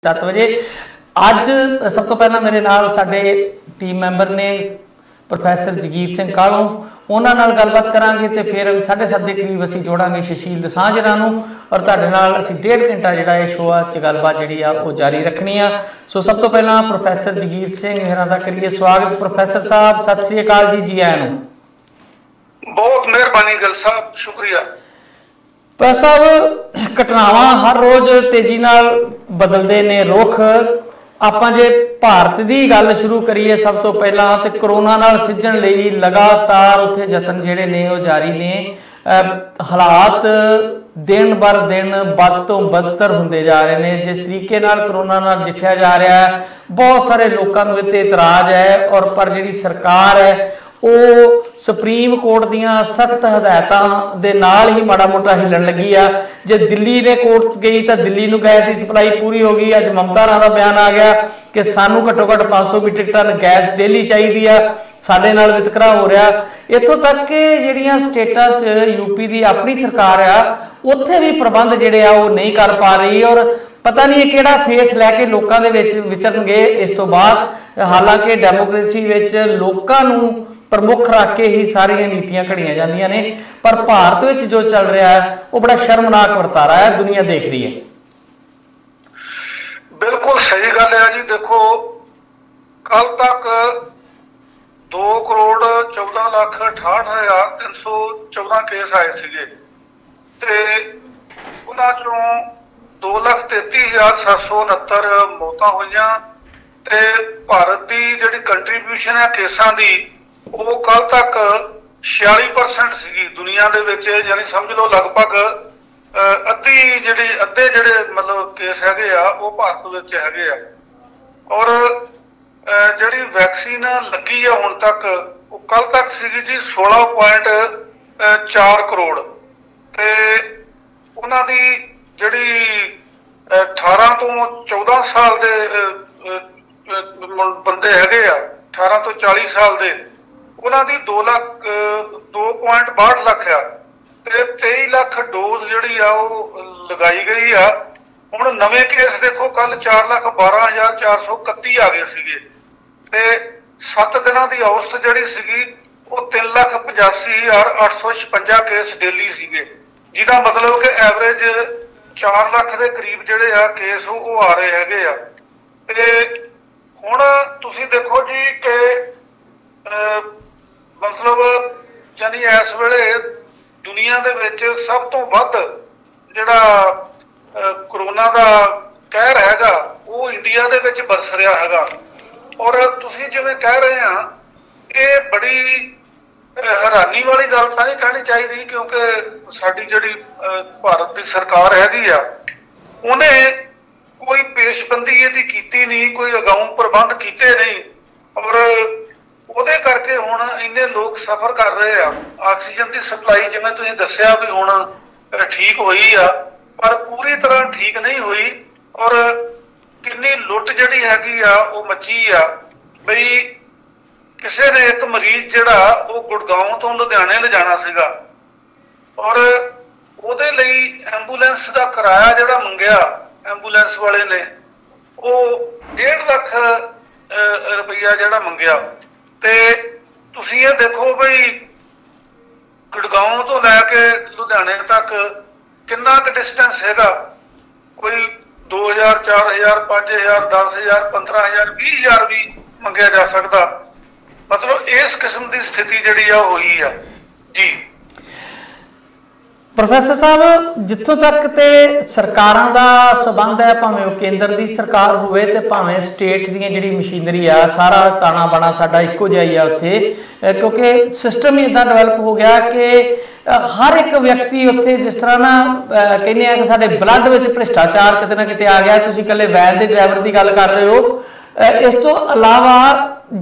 7 ਵਜੇ। ਅੱਜ ਸਭ ਤੋਂ ਪਹਿਲਾਂ ਮੇਰੇ ਨਾਲ ਸਾਡੇ ਟੀਮ ਮੈਂਬਰ ਨੇ ਪ੍ਰੋਫੈਸਰ ਜਗੀਰ ਸਿੰਘ ਕਾਲੋਂ, ਉਹਨਾਂ ਨਾਲ ਗੱਲਬਾत करांगे तो फिर 7:30 के करीब असीं जोड़ांगे सुशील दोसांझ नूं और तुहाडे नाल असीं 1.5 घंटा जिहड़ा है शो च गलबात जिहड़ी आ वो जारी रखनी आ। सो सब तो पहला प्रोफैसर जगीर सिंह हरां दा करिए स्वागत। प्रोफैसर साहब सत श्री अकाल जी, जी आयां नूं। बहुत मेहरबानी गिल साहब, शुक्रिया। प्रोफैसर साहब, घटनावां हर रोज़ तेजी नाल बदलदे ने रुख। ਆਪਾਂ ਜੇ ਭਾਰत की गल शुरू करिए सब तो पहला तो करोना नाल सिजण लई लगातार उत्थे जतन जिहड़े ने वो जारी ने। हालात दिन बर दिन बद तो बदतर होंदे जा रहे हैं। जिस तरीके नाल करोना नाल नजिठिया जा रहा है, बहुत सारे लोगों को इत्ते इतराज है और पर जिहड़ी सरकार है वो सुप्रीम कोर्ट दियां सख्त हदायतां दे नाल ही माड़ा मोटा हिलण लगी आ। जे दिल्ली ने कोर्ट गई तो दिल्ली नूं गैस की सप्लाई पूरी हो गई। अज ममता राणा दा बयान आ गया कि सानू घट्टो घट्ट 500 मीट्रिक टन गैस डेली चाहिए आ, साडे नाल वितकरा हो रहा। इत्थों तक कि जिहड़ियां स्टेटां च यूपी की अपनी सरकार आ उत्थे भी प्रबंध जिहड़े आ वो नहीं कर पा रही और पता नहीं किहड़ा फेस लैके लोकां दे विच विचरनगे इस तो बाद। हालांकि डेमोक्रेसी विच लोकां नूं प्रमुख रख के ही सारिया नीतियां घड़िया जांदियां ने, पर भारत में जो चल रहा है वो बड़ा शर्मनाक वर्तारा है, दुनिया देख रही है। बिल्कुल सही गल है जी। देखो, कल तक 2,14,68,314 केस आए थे, उन्हां चों 2,33,769 मौतां होईयां ते भारत की जिहड़ी कंट्रीब्यूशन है केसां दी वो कल तक 46% सी दुनिया दे विच, यानी समझ लो लगभग अद्धे जिहड़े मतलब केस हैगे आ वो भारत विच हैगे आ। और जिहड़ी वैक्सीन लगी है हुण तक वो कल तक सी जी 16.4 करोड़ ते उन्हां दी जिहड़ी 18 तो 14 साल दे बंदे हैगे आ, 18 तो 40 साल दे, उन्होंने 2.62 लाख आ ते 23 लाख डोज जिहड़ी आ वो लगाई गई आ। हुण नवे केस देखो, कल 4,12,431 आ गए सीगे ते 7 दिनां दी औसत जिहड़ी सीगी वो 3,85,856 केस डेली सीगे, जिहदा मतलब कि एवरेज 4 लाख के करीब जिहड़े आ केस वो आ रहे हैगे आ। ते हुण तुसीं देखो जी कि मतलब यानी इस वेले दुनिया दे विच सब तो वध जिहड़ा करोना दा कहर हैगा वो इंडिया दे विच बरस रहा हैगा। और तुसीं जिवें कह रहे हैं ये बड़ी हैरानी वाली गल तां नहीं कहनी चाहिए, क्योंकि साडी जिहड़ी भारत की सरकार हैगी आ उन्हें कोई पेशबंदी इहदी कीती नहीं, कोई अगाऊं प्रबंध कीते नहीं और ਉਹਦੇ करके हुण इन्ने लोग सफर कर रहे हैं। ऑक्सीजन की सप्लाई जिवें तुसीं दस्सिया भी हुण ठीक हुई आ, पर पूरी तरह ठीक नहीं हुई और किन्नी लुट जिहड़ी हैगी आ वो मची आ। बई किसी ने एक मरीज जिहड़ा वो गुड़गांव तो लुधियाने ले जाना सीगा और ਉਹਦੇ ਲਈ एंबूलेंस का किराया जिहड़ा मंगिया एंबूलेंस वाले ने वो 1.5 लाख रुपया जिहड़ा मंगिया। ते तुसीं ये देखो बई गुड़गांव तो लैके लुधियाने तक कितना क डिस्टेंस हैगा, कोई 2,000 4,000 5,000 10,000 15,000 20,000 भी मंगया जा सकता। मतलब इस किस्म की स्थिति जिहड़ी आ होई आ जी। प्रोफैसर साहब, जिथों तक तो सरकारां दा संबंध है, भावें केंद्र की सरकार होवे ते भावें स्टेट दी जिहड़ी मशीनरी आ, सारा ताना बाना साडा इक्को जिहा ही आ उत्थे, क्योंकि सिस्टम ही इदां डेवलप हो गया कि हर एक व्यक्ति उत्थे जिस तरह ना कहने कि साडे ब्लड विच भ्रिष्टाचार किते ना किते आ गया। तुसीं कल्ले वैन दे ड्राइवर की गल कर रहे हो, इस तो अलावा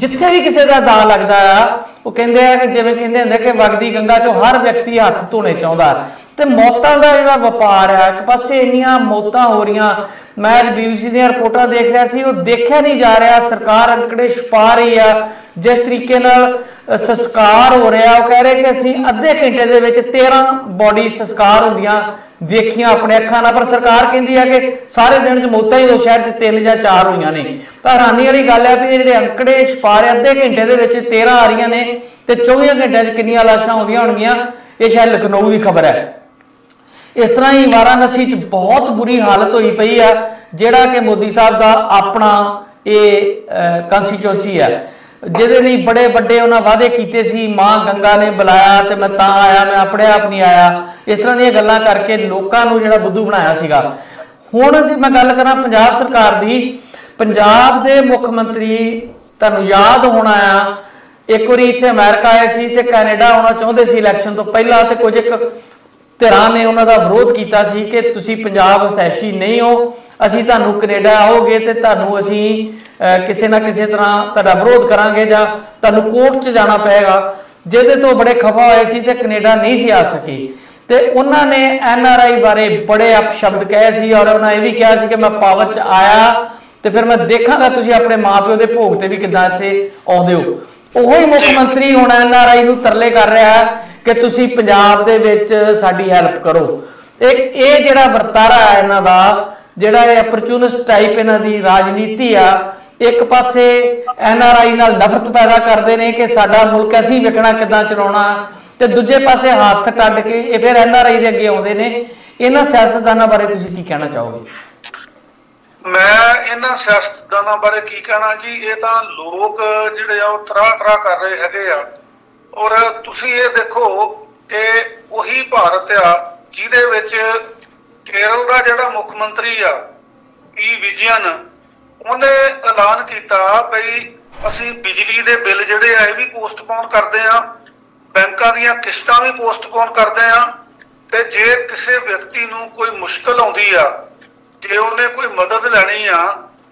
जिथे भी किसी का दा लगता है वो कहते हैं कि जिवें कहते हैं कि वगदी गंगा चो हर व्यक्ति हथ धोने चाहता। ਤੇ ਮੌਤਾਂ ਦਾ ਜਿਹੜਾ ਵਪਾਰ ਆ, ਇੱਕ ਪਾਸੇ ਇੰਨੀਆਂ ਮੌਤਾਂ ਹੋ ਰਹੀਆਂ, ਮੈਂ ਅੱਜ BBC ਦੀਆਂ ਰਿਪੋਰਟਾਂ ਦੇਖ ਰਿਹਾ ਸੀ, ਉਹ ਦੇਖਿਆ ਨਹੀਂ ਜਾ ਰਿਹਾ, ਸਰਕਾਰ ਅੰਕੜੇ ਛੁਪਾ ਰਹੀ ਆ। ਜਿਸ ਤਰੀਕੇ ਨਾਲ ਸੰਸਕਾਰ ਹੋ ਰਿਹਾ, ਉਹ ਕਹਿ ਰਹੇ ਕਿ ਅਸੀਂ ਅੱਧੇ ਘੰਟੇ ਦੇ ਵਿੱਚ 13 ਬੋਡੀ ਸੰਸਕਾਰ ਹੁੰਦੀਆਂ ਵੇਖੀਆਂ ਆਪਣੇ ਅੱਖਾਂ ਨਾਲ, ਪਰ ਸਰਕਾਰ ਕਹਿੰਦੀ ਆ ਕਿ ਸਾਰੇ ਦਿਨ 'ਚ ਮੌਤਾਂ ਹੀ ਉਹ ਸ਼ਹਿਰ 'ਚ 3 ਜਾਂ 4 ਹੋਈਆਂ ਨੇ। ਤਾਂ ਹੈਰਾਨੀ ਵਾਲੀ ਗੱਲ ਹੈ ਵੀ ਇਹ ਜਿਹੜੇ ਅੰਕੜੇ ਛੁਪਾ ਰਹੇ, ਅੱਧੇ ਘੰਟੇ ਦੇ ਵਿੱਚ 13 ਆ ਰਹੀਆਂ ਨੇ ਤੇ 24 ਘੰਟਿਆਂ 'ਚ ਕਿੰਨੀਆਂ ਲਾਸ਼ਾਂ ਆਉਂਦੀਆਂ ਹੋਣਗੀਆਂ, ਇਹ ਸ਼ਾਇਦ ਲਖਨਊ ਦੀ ਖਬਰ ਹੈ। ਇਸ ਤਰ੍ਹਾਂ ਹੀ ਵਾਰਾਣਸੀ 'ਚ ਬਹੁਤ ਬੁਰੀ ਹਾਲਤ ਹੋਈ ਪਈ ਆ, ਜਿਹੜਾ ਕਿ ਮੋਦੀ ਸਾਹਿਬ ਦਾ ਆਪਣਾ ਇਹ ਕੰਸਟੀਚੁਐਂਸੀ ਹੈ, ਜਿਹਦੇ ਲਈ ਬੜੇ ਵੱਡੇ ਉਹਨਾਂ ਵਾਅਦੇ ਕੀਤੇ ਸੀ। ਮਾਂ ਗੰਗਾ ਨੇ ਬੁਲਾਇਆ ਤੇ ਮੈਂ ਤਾਂ ਆਇਆ, ਮੈਂ ਆਪਣੇ ਆਪ ਨਹੀਂ ਆਇਆ, ਇਸ ਤਰ੍ਹਾਂ ਦੀਆਂ ਗੱਲਾਂ ਕਰਕੇ ਲੋਕਾਂ ਨੂੰ ਜਿਹੜਾ ਬੁੱਧੂ ਬਣਾਇਆ ਸੀਗਾ। ਹੁਣ ਜੇ ਮੈਂ ਗੱਲ ਕਰਾਂ ਪੰਜਾਬ ਸਰਕਾਰ ਦੀ, ਪੰਜਾਬ ਦੇ ਮੁੱਖ ਮੰਤਰੀ ਤੁਹਾਨੂੰ ਯਾਦ ਹੋਣਾ ਆ, ਇੱਕ ਵਾਰੀ ਇੱਥੇ ਅਮਰੀਕਾ ਆਏ ਸੀ ਤੇ ਕੈਨੇਡਾ ਆਉਣਾ ਚਾਹੁੰਦੇ ਸੀ ਇਲੈਕਸ਼ਨ ਤੋਂ ਪਹਿਲਾਂ, ਤੇ ਕੁਝ ਇੱਕ ਧਿਰਾਂ ਨੇ ਉਹਨਾਂ ਦਾ ਵਿਰੋਧ ਕੀਤਾ ਸੀ ਕਿ ਤੁਸੀਂ ਪੰਜਾਬ ਹਿਤੈਸ਼ੀ ਨਹੀਂ ਹੋ, ਅਸੀਂ ਤੁਹਾਨੂੰ ਕੈਨੇਡਾ ਆਓਗੇ ਤੇ ਤੁਹਾਨੂੰ ਅਸੀਂ ਕਿਸੇ ਨਾ ਕਿਸੇ ਤਰ੍ਹਾਂ ਤੁਹਾਡਾ ਵਿਰੋਧ ਕਰਾਂਗੇ ਜਾਂ ਤੁਹਾਨੂੰ ਕੋਰਟ 'ਚ ਜਾਣਾ ਪਏਗਾ, ਜਿਹਦੇ ਤੋਂ ਬੜੇ ਖਫਾ ਹੋਏ ਸੀ ਤੇ ਕੈਨੇਡਾ ਨਹੀਂ ਸੀ ਆ ਸਕੀ। ਤੇ ਉਹਨਾਂ ਨੇ NRI ਬਾਰੇ ਬੜੇ ਅਪਸ਼ਬਦ ਕਹੇ ਸੀ, ਔਰ ਉਹਨਾਂ ਇਹ ਵੀ ਕਿਹਾ ਸੀ ਕਿ ਮੈਂ ਪਾਵਰ 'ਚ ਆਇਆ ਤੇ ਫਿਰ ਮੈਂ ਦੇਖਾਂਗਾ ਤੁਸੀਂ ਆਪਣੇ ਮਾਂ-ਪਿਓ ਦੇ ਭੋਗ ਤੇ ਵੀ ਕਿੱਦਾਂ ਇੱਥੇ ਆਉਂਦੇ ਹੋ। ਉਹੀ ਮੁੱਖ ਮੰਤਰੀ ਹੁਣ NRI ਨੂੰ ਤਰਲੇ ਕਰ ਰਿਹਾ ਕਿ ਤੁਸੀਂ ਪੰਜਾਬ ਦੇ ਵਿੱਚ ਸਾਡੀ ਹੈਲਪ ਕਰੋ। ਇਹ ਜਿਹੜਾ ਵਰਤਾਰਾ ਹੈ ਇਹਨਾਂ ਦਾ, ਜਿਹੜਾ ਇਹ ਅਪਰਚੂਨਿਸਟ ਟਾਈਪ ਇਹਨਾਂ ਦੀ ਰਾਜਨੀਤੀ ਆ, ਇੱਕ ਪਾਸੇ NRI ਨਾਲ ਨਫ਼ਰਤ ਪੈਦਾ ਕਰਦੇ ਨੇ ਕਿ ਸਾਡਾ ਮੁਲਕ ਅਸੀਂ ਵੇਖਣਾ ਕਿੱਦਾਂ ਚਲਾਉਣਾ, ਤੇ ਦੂਜੇ ਪਾਸੇ ਹੱਥ ਕੱਢ ਕੇ ਇਹ ਫਿਰ NRI ਦੇ ਅੱਗੇ ਆਉਂਦੇ ਨੇ। ਇਹਨਾਂ ਸਿਆਸਤਦਾਨਾਂ ਬਾਰੇ ਤੁਸੀਂ ਕੀ ਕਹਿਣਾ ਚਾਹੋਗੇ? ਮੈਂ ਇਹਨਾਂ ਸਿਆਸਤਦਾਨਾਂ ਬਾਰੇ ਕੀ ਕਹਿਣਾ ਜੀ, ਇਹ ਤਾਂ ਲੋਕ ਜਿਹੜੇ ਆ ਉਹ ਤਰਾਹ ਕਰ ਰਹੇ ਹੈਗੇ ਆ। ਔਰ ਤੁਸੀਂ ਇਹ ਦੇਖੋ ਕਿ ਉਹੀ ਭਾਰਤ ਆ ਜਿਹਦੇ ਵਿੱਚ ਕੇਰਲ ਦਾ ਜਿਹੜਾ ਮੁੱਖ ਮੰਤਰੀ ਆ ਪੀ ਵਿਜਯਨ, ਉਹਨੇ ਐਲਾਨ ਕੀਤਾ ਬਈ ਅਸੀਂ ਬਿਜਲੀ ਦੇ ਬਿੱਲ ਜਿਹੜੇ ਆ ਇਹ ਵੀ ਪੋਸਟਪੋਨ ਕਰਦੇ ਆ, ਬੈਂਕਾਂ ਦੀਆਂ ਕਿਸ਼ਤਾਂ ਵੀ ਪੋਸਟਪੋਨ ਕਰਦੇ ਆ, ਤੇ ਜੇ ਕਿਸੇ ਵਿਅਕਤੀ ਨੂੰ ਕੋਈ ਮੁਸ਼ਕਲ ਆਉਂਦੀ ਆ, ਜੇ ਉਹਨੇ ਕੋਈ ਮਦਦ ਲੈਣੀ ਆ,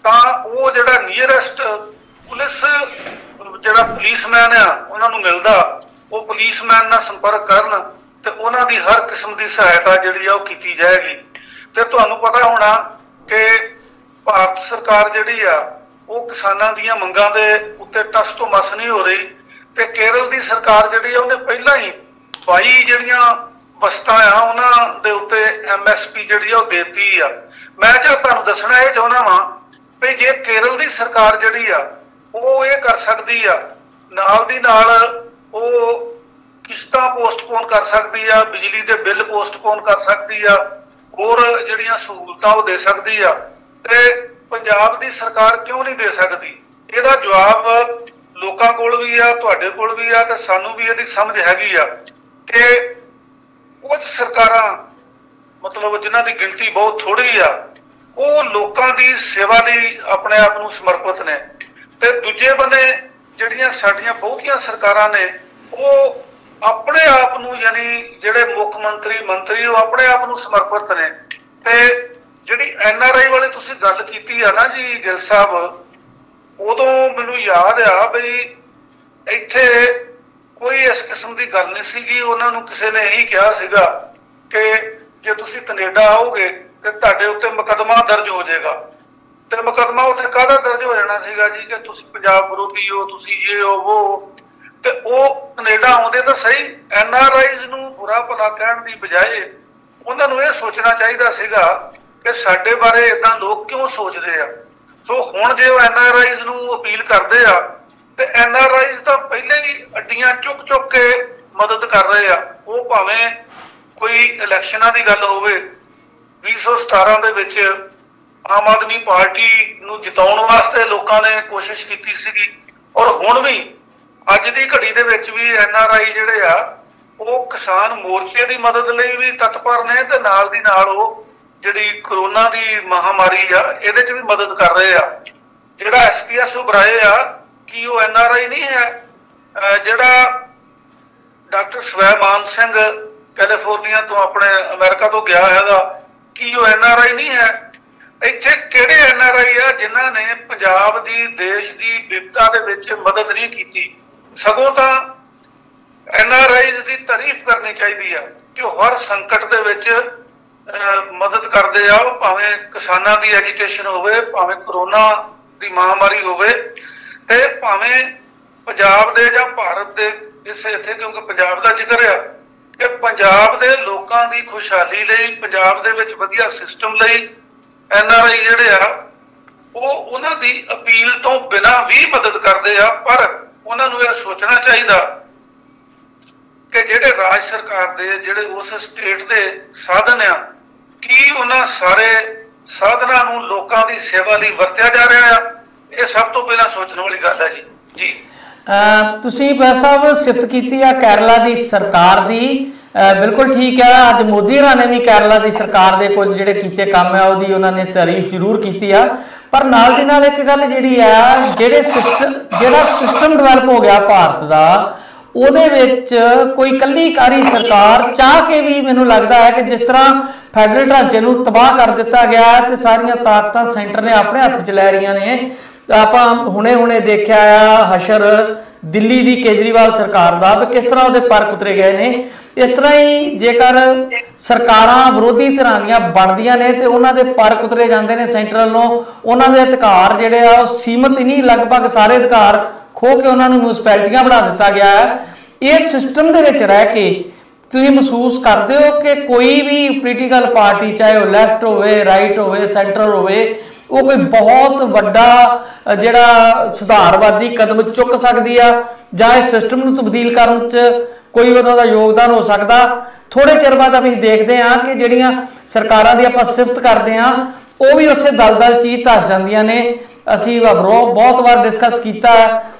ਤਾਂ ਉਹ ਜਿਹੜਾ ਨੀਅਰੈਸਟ ਪੁਲਿਸ ਜਿਹੜਾ ਪੁਲਿਸਮੈਨ ਆ ਉਹਨਾਂ ਨੂੰ ਮਿਲਦਾ, ਉਹ ਪੁਲਿਸਮੈਨ ਨਾਲ ਸੰਪਰਕ ਕਰਨ ਤੇ ਉਹਨਾਂ ਦੀ ਹਰ ਕਿਸਮ ਦੀ ਸਹਾਇਤਾ ਜਿਹੜੀ ਆ ਉਹ ਕੀਤੀ ਜਾਏਗੀ। ਤੇ ਤੁਹਾਨੂੰ ਪਤਾ ਹੋਣਾ ਕਿ ਭਾਰਤ ਸਰਕਾਰ ਜਿਹੜੀ ਆ ਉਹ ਕਿਸਾਨਾਂ ਦੀਆਂ ਮੰਗਾਂ ਦੇ ਉੱਤੇ ਟਸ ਤੋਂ ਮਸ ਨਹੀਂ ਹੋ ਰਹੀ, ਤੇ ਕੇਰਲ ਦੀ ਸਰਕਾਰ ਜਿਹੜੀ ਆ ਉਹਨੇ ਪਹਿਲਾਂ ਹੀ 22 ਜਿਹੜੀਆਂ ਵਸਤਾਂ ਆ ਉਹਨਾਂ ਦੇ ਉੱਤੇ MSP ਜਿਹੜੀ ਆ ਉਹ ਦੇਤੀ ਆ। ਮੈਂ ਤੁਹਾਨੂੰ ਦੱਸਣਾ ਇਹ ਚਾਹੁੰਦਾ ਵਾਂ ਵੀ ਜੇ ਕੇਰਲ ਦੀ ਸਰਕਾਰ ਜਿਹੜੀ ਆ ਉਹ ਇਹ ਕਰ ਸਕਦੀ ਆ, ਨਾਲ ਦੀ ਨਾਲ ਉਹ ਕਿਸ਼ਤਾਂ ਪੋਸਟਪੋਨ ਕਰ ਸਕਦੀ ਆ, ਬਿਜਲੀ ਦੇ ਬਿੱਲ ਪੋਸਟਪੋਨ ਕਰ ਸਕਦੀ ਆ, ਹੋਰ ਜਿਹੜੀਆਂ ਸਹੂਲਤਾਂ ਉਹ ਦੇ ਸਕਦੀ ਆ, ਤੇ ਪੰਜਾਬ ਦੀ ਸਰਕਾਰ ਕਿਉਂ ਨਹੀਂ ਦੇ ਸਕਦੀ? ਇਹਦਾ ਜਵਾਬ ਲੋਕਾਂ ਕੋਲ ਵੀ ਆ, ਤੁਹਾਡੇ ਕੋਲ ਵੀ ਆ, ਤੇ ਸਾਨੂੰ ਵੀ ਇਹਦੀ ਸਮਝ ਹੈਗੀ ਆ ਕਿ ਕੁਝ ਸਰਕਾਰਾਂ ਮਤਲਬ ਜਿਨ੍ਹਾਂ ਦੀ ਗਿਣਤੀ ਬਹੁਤ ਥੋੜੀ ਆ, ਉਹ ਲੋਕਾਂ ਦੀ ਸੇਵਾ ਲਈ ਆਪਣੇ ਆਪ ਨੂੰ ਸਮਰਪਿਤ ਨੇ, ਤੇ ਦੂਜੇ ਬੰਨੇ ਜਿਹੜੀਆਂ ਸਾਡੀਆਂ ਬਹੁਤੀਆਂ ਸਰਕਾਰਾਂ ਨੇ ਉਹ ਆਪਣੇ ਆਪ ਨੂੰ, ਯਾਨੀ ਜਿਹੜੇ ਮੁੱਖ ਮੰਤਰੀ ਉਹ ਆਪਣੇ ਆਪ ਨੂੰ ਸਮਰਪਿਤ ਨੇ। ਤੇ ਜਿਹੜੀ NRI ਵਾਲੀ ਤੁਸੀਂ ਗੱਲ ਕੀਤੀ ਆ ਨਾ ਜੀ ਗਿੱਲ ਸਾਹਿਬ, ਉਦੋਂ ਮੈਨੂੰ ਯਾਦ ਆ ਬਈ ਇੱਥੇ ਕੋਈ ਇਸ ਕਿਸਮ ਦੀ ਗੱਲ ਨਹੀਂ ਸੀਗੀ। ਉਹਨਾਂ ਨੂੰ ਕਿਸੇ ਨੇ ਇਹੀ ਕਿਹਾ ਸੀਗਾ ਕਿ ਜੇ ਤੁਸੀਂ ਕੈਨੇਡਾ ਆਓਗੇ ਤੇ ਤੁਹਾਡੇ ਉੱਤੇ ਮੁਕੱਦਮਾ ਦਰਜ ਹੋ ਜਾਏਗਾ, ਤੇ ਮੁਕੱਦਮਾ ਉੱਥੇ ਕਾਹਦਾ ਦਰਜ ਹੋ ਜਾਣਾ ਸੀਗਾ ਜੀ ਕਿ ਤੁਸੀਂ ਪੰਜਾਬ ਵਿਰੋਧੀ ਹੋ, ਤੁਸੀਂ ਇਹ ਹੋ ਉਹ। ਤੇ ਉਹ ਕੈਨੇਡਾ ਆਉਂਦੇ ਤਾਂ ਸਹੀ, NRIs ਨੂੰ ਬੁਰਾ ਭਲਾ ਕਹਿਣ ਦੀ ਬਜਾਏ ਉਹਨਾਂ ਨੂੰ ਇਹ ਸੋਚਣਾ ਚਾਹੀਦਾ ਸੀਗਾ ਕਿ ਸਾਡੇ ਬਾਰੇ ਇਦਾਂ ਲੋਕ ਕਿਉਂ ਸੋਚਦੇ ਆ। ਸੋ ਹੁਣ ਜੇ ਉਹ NRIs ਨੂੰ ਅਪੀਲ ਕਰਦੇ ਆ, ਤੇ NRIs ਤਾਂ ਪਹਿਲੇ ਹੀ ਅੱਡੀਆਂ ਚੁੱਕ ਕੇ ਮਦਦ ਕਰ ਰਹੇ ਆ। ਉਹ ਭਾਵੇਂ ਕੋਈ ਇਲੈਕਸ਼ਨਾਂ ਦੀ ਗੱਲ ਹੋਵੇ, 2017 ਦੇ ਵਿੱਚ ਆਮ ਆਦਮੀ ਪਾਰਟੀ ਨੂੰ ਜਿਤਾਉਣ ਵਾਸਤੇ ਲੋਕਾਂ ਨੇ ਕੋਸ਼ਿਸ਼ ਕੀਤੀ ਸੀਗੀ, ਔਰ ਹੁਣ ਵੀ ਅੱਜ ਦੀ ਘੜੀ ਦੇ ਵਿੱਚ ਵੀ NRI ਜਿਹੜੇ ਆ ਉਹ ਕਿਸਾਨ ਮੋਰਚੇ ਦੀ ਮਦਦ ਲਈ ਵੀ ਤਤਪਰ ਨੇ, ਤੇ ਨਾਲ ਦੀ ਨਾਲ ਉਹ ਜਿਹੜੀ ਕਰੋਨਾ ਦੀ ਮਹਾਮਾਰੀ ਆ ਇਹਦੇ 'ਚ ਵੀ ਮਦਦ ਕਰ ਰਹੇ ਆ। ਜਿਹੜਾ SPS ਉਭਰਾਏ ਆ ਕੀ ਉਹ NRI ਨਹੀਂ ਹੈ? ਜਿਹੜਾ ਡਾਕਟਰ ਸਵੈਮਾਨ ਸਿੰਘ ਕੈਲੀਫੋਰਨੀਆ ਤੋਂ ਆਪਣੇ ਅਮਰੀਕਾ ਤੋਂ ਗਿਆ ਹੈਗਾ, ਕੀ ਉਹ NRI ਨਹੀਂ ਹੈ? ਇੱਥੇ ਕਿਹੜੇ NRI ਆ ਜਿਨ੍ਹਾਂ ਨੇ ਪੰਜਾਬ ਦੀ ਦੇਸ਼ ਦੀ ਵਿਪਤਾ ਦੇ ਵਿੱਚ ਮਦਦ ਨਹੀਂ ਕੀਤੀ? ਸਗੋਂ ਤਾਂ NRIs ਦੀ ਤਾਰੀਫ ਕਰਨੀ ਚਾਹੀਦੀ ਆ, कि हर संकट दे विच मदद करते आ, भावें किसानां दी एजुकेशन होवे, भावें कोरोना दी महामारी होवे, ते भावें पंजाब दे जां भारत दे इस इत्थे क्योंकि पंजाब दा जिक्र आ कि पंजाब दे लोकां दी खुशहाली लई, पंजाब दे विच वधिया सिस्टम लई NRI जिहड़े आ ਉਹ ਉਹਨਾਂ ਦੀ अपील तो बिना भी मदद करते आ। पर उन्होंने यह सोचना चाहिए कि ਜਿਹੜੇ ਰਾਜ सरकार ਦੇ ਜਿਹੜੇ उस स्टेट के साधन आ की उन्होंने सारे साधनों ਨੂੰ ਲੋਕਾਂ ਦੀ ਸੇਵਾ ਲਈ ਵਰਤਿਆ ਜਾ ਰਿਹਾ ਆ, ਇਹ ਸਭ ਤੋਂ ਪਹਿਲਾਂ ਸੋਚਣ ਵਾਲੀ ਗੱਲ ਹੈ ਜੀ। ਜੀ ਤੁਸੀਂ ਭਾਈ ਸਾਹਿਬ ਸਿਫਤ ਕੀਤੀ ਆ ਕੇਰਲਾ ਦੀ ਸਰਕਾਰ ਦੀ, बिल्कुल ठीक है। अज मोदी होरां ने भी केरला की सरकार के कुछ जिहड़े कीते काम है उहदी उन्होंने तारीफ जरूर की है, पर नाल दी नाल एक गल जिहड़ी है जिहड़े सिस्टम डिवेलप हो गया भारत का ਉਹਦੇ ਵਿੱਚ कोई कल्लीकारी सरकार चाह के भी मैनूं लगता है कि जिस तरह फैडरल ढांचे नूं तबाह कर दिता गया तो सारियां ताकतां सेंटर ने अपने हत्थ च लै रहीआं ने। आपां हुणे देखिआ हशर दिल्ली की केजरीवाल सरकार का भी किस तरह उहदे पर कुतरे गए ने। इस तरह ही जेकर सरकारां विरोधी धिरां दीआं बनदियां ने तो उन्हां दे पर कुतरे जांदे ने सेंटर वल्लों, उन्हां दे अधिकार जिहड़े आ सीमित ही नहीं, लगभग सारे अधिकार खो के उन्होंने म्यूनसिपैलिटियां बना दिता गया है। इस सिस्टम के विच रह के तुसीं महसूस करते हो कि कोई भी पोलीटिकल पार्टी चाहे वह लैफ्ट होवे, राइट होवे, सेंटर होवे, वो कोई बहुत वड्डा जिहड़ा सुधारवादी कदम चुक सकती है जां इस सिस्टम नूं तब्दील करन च कोई उहदा योगदान हो सकता? थोड़े चिर बाद असीं देखते हैं कि जिहड़ियां सरकारां दी आपां सिफत करते हैं वो भी उस दलदल च ही धस जांदियां ने। असीं बहुत बार डिस्कस किया,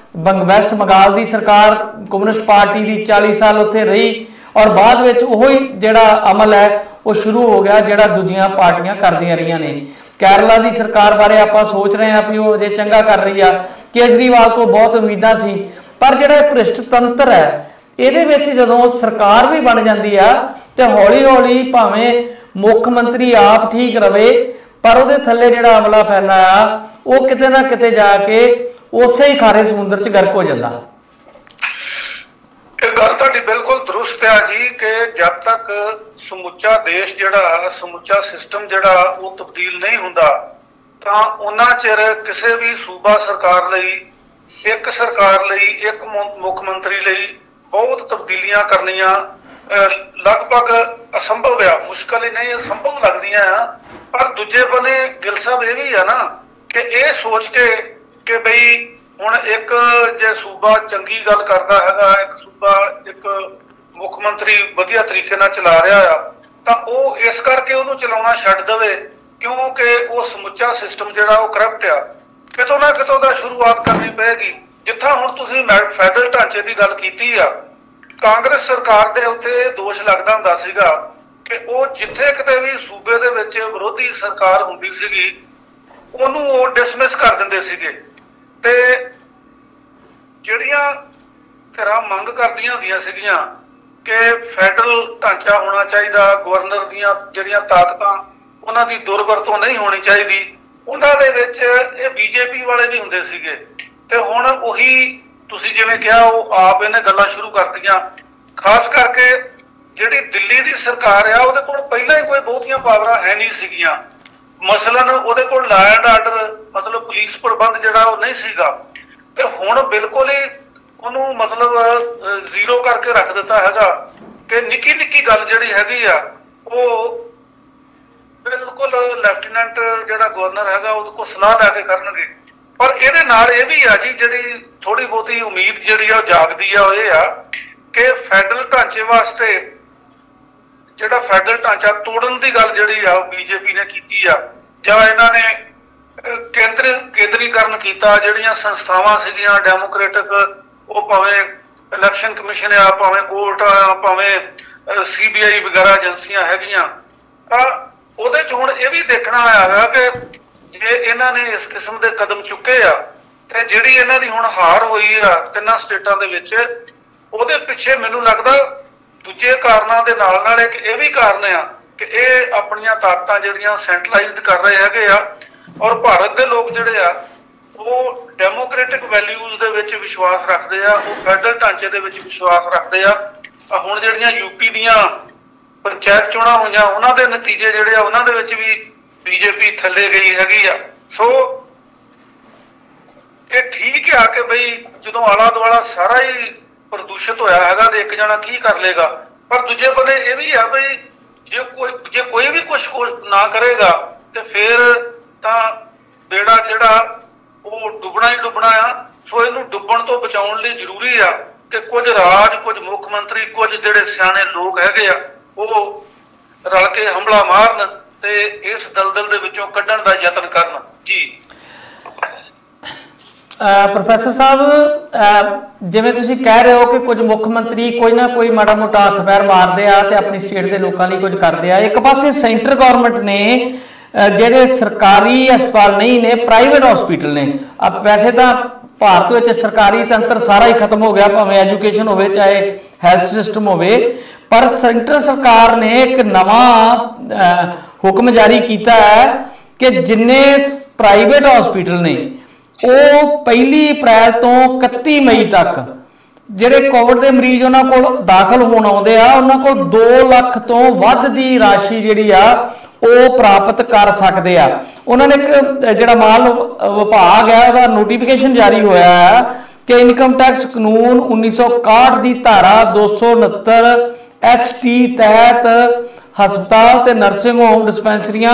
वैस्ट बंगाल की सरकार कम्यूनिस्ट पार्टी की 40 साल उत्थे रही और बाद में वही जिहड़ा अमल है वो शुरू हो गया जिहड़ा दूजियां पार्टियां करदियां रहीआं ने। केरला की सरकार बारे आपां सोच रहे हैं भी वो अजे चंगा कर रही है, केजरीवाल को बहुत उम्मीदां सी, पर जिहड़ा भ्रिष्ट तंत्र है ਇਹਦੇ ਵਿੱਚ ਜਦੋਂ सरकार भी बन जाती है तो हौली हौली भावें मुख मंत्री आप ठीक रहे पर ਉਹਦੇ थल्ले ਜਿਹੜਾ अमला फैला आ वो किते ना किते जाके उसे ही खारे समुद्र च गर्क हो जाता। गल तुहाडी बिल्कुल दुरुस्त है जी कि जब तक समुचा देश जिहड़ा समुचा सिस्टम जिहड़ा वो तब्दील नहीं हुंदा तां उन्ना चिर किसी भी सूबा सरकार लई एक सरकार लई एक मुख मंत्री लई बहुत तब्दीलियां करनियां लगभग असंभव है, मुश्किल ही नहीं असंभव लगदियां आ। पर दूजे बने गिल साहब ये भी है ना कि ये सोच के कि बई हुण एक जे सूबा चंगी गल करदा हैगा, एक सूबा एक मुख मंत्री वधिया तरीके नाल चला रहा आ तां ओह इस करके उहनूं चलाउणा छड्ड देवे क्योंकि वो समुचा सिस्टम जिहड़ा वो करप्ट आ। कितों ना कितों दा शुरुआत करनी पेगी। जिथा हुण तुसीं फैडरल ढांचे की गल कीती आ, कांग्रेस सरकार दे उत्ते दोष लगदा हुंदा सीगा कि वो जिथे किते भी सूबे दे विच विरोधी सरकार हुंदी सीगी ਉਹਨੂੰ ਉਹ डिसमिस कर ਦਿੰਦੇ ਸੀਗੇ ਤੇ ਜਿਹੜੀਆਂ ਧਿਰਾਂ ਮੰਗ ਕਰਦੀਆਂ ਹੁੰਦੀਆਂ ਸੀਗੀਆਂ ਕਿ ਫੈਡਰਲ ਢਾਂਚਾ ਹੋਣਾ ਚਾਹੀਦਾ, ਗਵਰਨਰ ਦੀਆਂ ਜਿਹੜੀਆਂ ਤਾਕਤਾਂ ਉਹਨਾਂ ਦੀ ਦੁਰਵਰਤੋਂ ਨਹੀਂ ਹੋਣੀ ਚਾਹੀਦੀ, ਉਹਨਾਂ ਦੇ ਵਿੱਚ ਇਹ ਬੀਜੇਪੀ ਵਾਲੇ ਵੀ ਹੁੰਦੇ ਸੀਗੇ। ਤੇ ਹੁਣ ਉਹੀ ਤੁਸੀਂ ਜਿਵੇਂ ਕਿਹਾ ਉਹ ਆਪ ਇਹਨੇ ਗੱਲਾਂ ਸ਼ੁਰੂ ਕਰਤੀਆਂ। ਖਾਸ ਕਰਕੇ ਜਿਹੜੀ ਦਿੱਲੀ ਦੀ ਸਰਕਾਰ ਆ ਉਹਦੇ ਕੋਲ ਪਹਿਲਾਂ ਹੀ ਕੋਈ ਬਹੁਤੀਆਂ ਪਾਵਰਾਂ ਹੈ ਨਹੀਂ ਸੀਗੀਆਂ। मसलन ਉਹਦੇ ਕੋਲ ਲਾ ਐਂਡ ਆਰਡਰ मतलब पुलिस प्रबंध ਜਿਹੜਾ ਉਹ ਨਹੀਂ ਸੀਗਾ ਤੇ ਹੁਣ ਬਿਲਕੁਲ ਹੀ ਉਹਨੂੰ मतलब ਜ਼ੀਰੋ ਕਰਕੇ ਰੱਖ ਦਿੱਤਾ ਹੈਗਾ ਕਿ ਨਿੱਕੀ ਨਿੱਕੀ ਗੱਲ ਜਿਹੜੀ ਹੈਗੀ ਆ ਉਹ ਬਿਲਕੁਲ ਲੈਫਟੀਨੈਂਟ ਜਿਹੜਾ ਗਵਰਨਰ ਹੈਗਾ ਉਹਦੇ ਕੋਲ ਸਲਾਹ ਲੈ ਕੇ ਕਰਨਗੇ। ਪਰ ਇਹਦੇ ਨਾਲ ਇਹ ਵੀ ਆ ਜੀ ਜਿਹੜੀ ਥੋੜੀ ਬਹੁਤੀ ਉਮੀਦ ਜਿਹੜੀ ਆ ਉਹ ਜਾਗਦੀ ਆ ਉਹ ਇਹ ਆ ਕਿ ਫੈਡਰਲ ਢਾਂਚੇ ਵਾਸਤੇ ਜਿਹੜਾ ਫੈਡਰਲ ਢਾਂਚਾ ਤੋੜਨ ਦੀ ਗੱਲ ਜਿਹੜੀ ਆ ਉਹ ਬੀਜੇਪੀ ਨੇ ਕੀਤੀ ਆ ਜਾਂ ਇਹਨਾਂ ਨੇ ਕੇਂਦਰੀਕਰਨ ਕੀਤਾ। ਜਿਹੜੀਆਂ ਸੰਸਥਾਵਾਂ ਸੀਗੀਆਂ ਡੈਮੋਕ੍ਰੈਟਿਕ ਉਹ ਭਾਵੇਂ ਇਲੈਕਸ਼ਨ ਕਮਿਸ਼ਨ ਆ, ਭਾਵੇਂ ਕੋਰਟ ਆ, ਭਾਵੇਂ CBI ਵਗੈਰਾ ਏਜੰਸੀਆਂ ਹੈਗੀਆਂ ਤਾਂ ਉਹਦੇ 'ਚ ਹੁਣ ਇਹ ਵੀ ਦੇਖਣਾ ਆਇਆ ਕਿ ਜੇ ਇਹਨਾਂ ਨੇ ਇਸ ਕਿਸਮ ਦੇ ਕਦਮ ਚੁੱਕੇ ਆ ਤੇ ਜਿਹੜੀ ਇਹਨਾਂ ਦੀ ਹੁਣ ਹਾਰ ਹੋਈ ਆ ਤਿੰਨਾਂ ਸਟੇਟਾਂ ਦੇ ਵਿੱਚ ਉਹਦੇ ਪਿੱਛੇ ਮੈਨੂੰ ਲੱਗਦਾ ਦੂਜੇ ਕਾਰਨਾਂ ਦੇ ਨਾਲ ਨਾਲ ਇੱਕ ਇਹ ਵੀ ਕਾਰਨ ਆ ਕਿ ਇਹ ਆਪਣੀਆਂ ਤਾਕਤਾਂ ਜਿਹੜੀਆਂ ਸੈਂਟਰਲਾਈਜ਼ਡ ਕਰ ਰਹੇ ਹੈਗੇ ਆ ਔਰ ਭਾਰਤ ਦੇ ਲੋਕ ਜਿਹੜੇ ਆ ਉਹ ਡੈਮੋਕ੍ਰੈਟਿਕ ਵੈਲਿਊਜ਼ ਦੇ ਵਿੱਚ ਵਿਸ਼ਵਾਸ ਰੱਖਦੇ ਆ, ਉਹ ਫੈਡਰਲ ਢਾਂਚੇ ਦੇ ਵਿੱਚ ਵਿਸ਼ਵਾਸ ਰੱਖਦੇ ਆ। ਹੁਣ ਜਿਹੜੀਆਂ UP ਦੀਆਂ ਪੰਚਾਇਤ ਚੋਣਾਂ ਹੋਈਆਂ ਉਹਨਾਂ ਦੇ ਨਤੀਜੇ ਜਿਹੜੇ ਆ ਉਹਨਾਂ ਦੇ ਵਿੱਚ ਵੀ ਬੀਜੇਪੀ ਥੱਲੇ ਗਈ ਹੈਗੀ ਆ। ਸੋ ਇਹ ਠੀਕ ਆ ਕਿ ਬਈ ਜਦੋਂ ਆਲਾ ਦੁਆਲਾ ਸਾਰਾ ਹੀ ਪ੍ਰਦੂਸ਼ਿਤ ਹੋਇਆ ਹੈਗਾ ਤੇ ਇੱਕ ਜਣਾ ਕੀ ਕਰ ਲੇਗਾ, ਪਰ ਦੂਜੇ ਬੰਨੇ ਇਹ ਵੀ ਆ ਬਈ ਜੇ ਕੋਈ ਵੀ ਕੁਛ ਨਾ ਕਰੇਗਾ ਤੇ ਫਿਰ ਤਾਂ ਬੇੜਾ ਜਿਹੜਾ ਉਹ ਡੁੱਬਣਾ ਹੀ ਡੁੱਬਣਾ ਆ। ਸੋ ਇਹਨੂੰ ਡੁੱਬਣ ਤੋਂ ਬਚਾਉਣ ਲਈ ਜ਼ਰੂਰੀ ਆ ਕਿ ਕੁਝ ਰਾਜ, ਕੁਝ ਮੁੱਖ ਮੰਤਰੀ, ਕੁਝ ਜਿਹੜੇ ਸਿਆਣੇ ਲੋਕ ਹੈਗੇ ਆ ਉਹ ਰਲ ਕੇ ਹਮਲਾ ਮਾਰਨ ਤੇ ਇਸ ਦਲਦਲ ਦੇ ਵਿੱਚੋਂ ਕੱਢਣ ਦਾ ਯਤਨ ਕਰਨ। ਜੀ ਪ੍ਰੋਫੈਸਰ ਸਾਹਿਬ, ਜਿਵੇਂ ਤੁਸੀਂ ਕਹਿ ਰਹੇ ਹੋ ਕਿ ਕੁਝ ਮੁੱਖ ਮੰਤਰੀ ਕੋਈ ਨਾ ਕੋਈ ਮਾੜਾ ਮੋਟਾ ਹੱਥ ਪੈਰ ਮਾਰਦੇ ਆ ਤੇ ਆਪਣੀ ਸਟੇਟ ਦੇ ਲੋਕਾਂ ਲਈ ਕੁਝ ਕਰਦੇ ਆ, ਇੱਕ ਪਾਸੇ ਸੈਂਟਰ ਗਵਰਨਮੈਂਟ ਨੇ ਜਿਹੜੇ ਸਰਕਾਰੀ ਹਸਪਤਾਲ ਨਹੀਂ ਨੇ, ਪ੍ਰਾਈਵੇਟ ਹਸਪੀਟਲ ਨੇ। ਵੈਸੇ ਤਾਂ ਭਾਰਤ ਵਿੱਚ ਸਰਕਾਰੀ ਤੰਤਰ ਸਾਰਾ ਹੀ ਖਤਮ ਹੋ ਗਿਆ, ਭਾਵੇਂ ਐਜੂਕੇਸ਼ਨ ਹੋਵੇ ਚਾਹੇ ਹੈਲਥ ਸਿਸਟਮ ਹੋਵੇ, ਪਰ ਸੈਂਟਰ ਸਰਕਾਰ ਨੇ ਇੱਕ ਨਵਾਂ ਹੁਕਮ ਜਾਰੀ ਕੀਤਾ ਹੈ ਕਿ ਜਿੰਨੇ ਪ੍ਰਾਈਵੇਟ ਹਸਪੀਟਲ ਨੇ ਉਹ 1 ਅਪ੍ਰੈਲ ਤੋਂ 31 ਮਈ ਤੱਕ ਜਿਹੜੇ ਕੋਵਿਡ ਦੇ ਮਰੀਜ਼ ਉਹਨਾਂ ਕੋਲ ਦਾਖਲ ਹੋਣ ਆਉਂਦੇ ਆ, ਉਹਨਾਂ ਕੋਲ 2 ਲੱਖ ਤੋਂ ਵੱਧ ਦੀ ਰਾਸ਼ੀ ਜਿਹੜੀ ਆ ਉਹ ਪ੍ਰਾਪਤ ਕਰ ਸਕਦੇ ਆ। ਉਹਨਾਂ ਨੇ ਇੱਕ ਜਿਹੜਾ ਮਾਲ ਵਿਭਾਗ ਹੈ ਉਹਦਾ ਨੋਟੀਫਿਕੇਸ਼ਨ ਜਾਰੀ ਹੋਇਆ ਹੈ ਕਿ ਇਨਕਮ ਟੈਕਸ ਕਾਨੂੰਨ 1961 ਦੀ ਧਾਰਾ 269 ST ਤਹਿਤ ਹਸਪਤਾਲ ਤੇ ਨਰਸਿੰਗ ਹੋਮ, ਡਿਸਪੈਂਸਰੀਆਂ,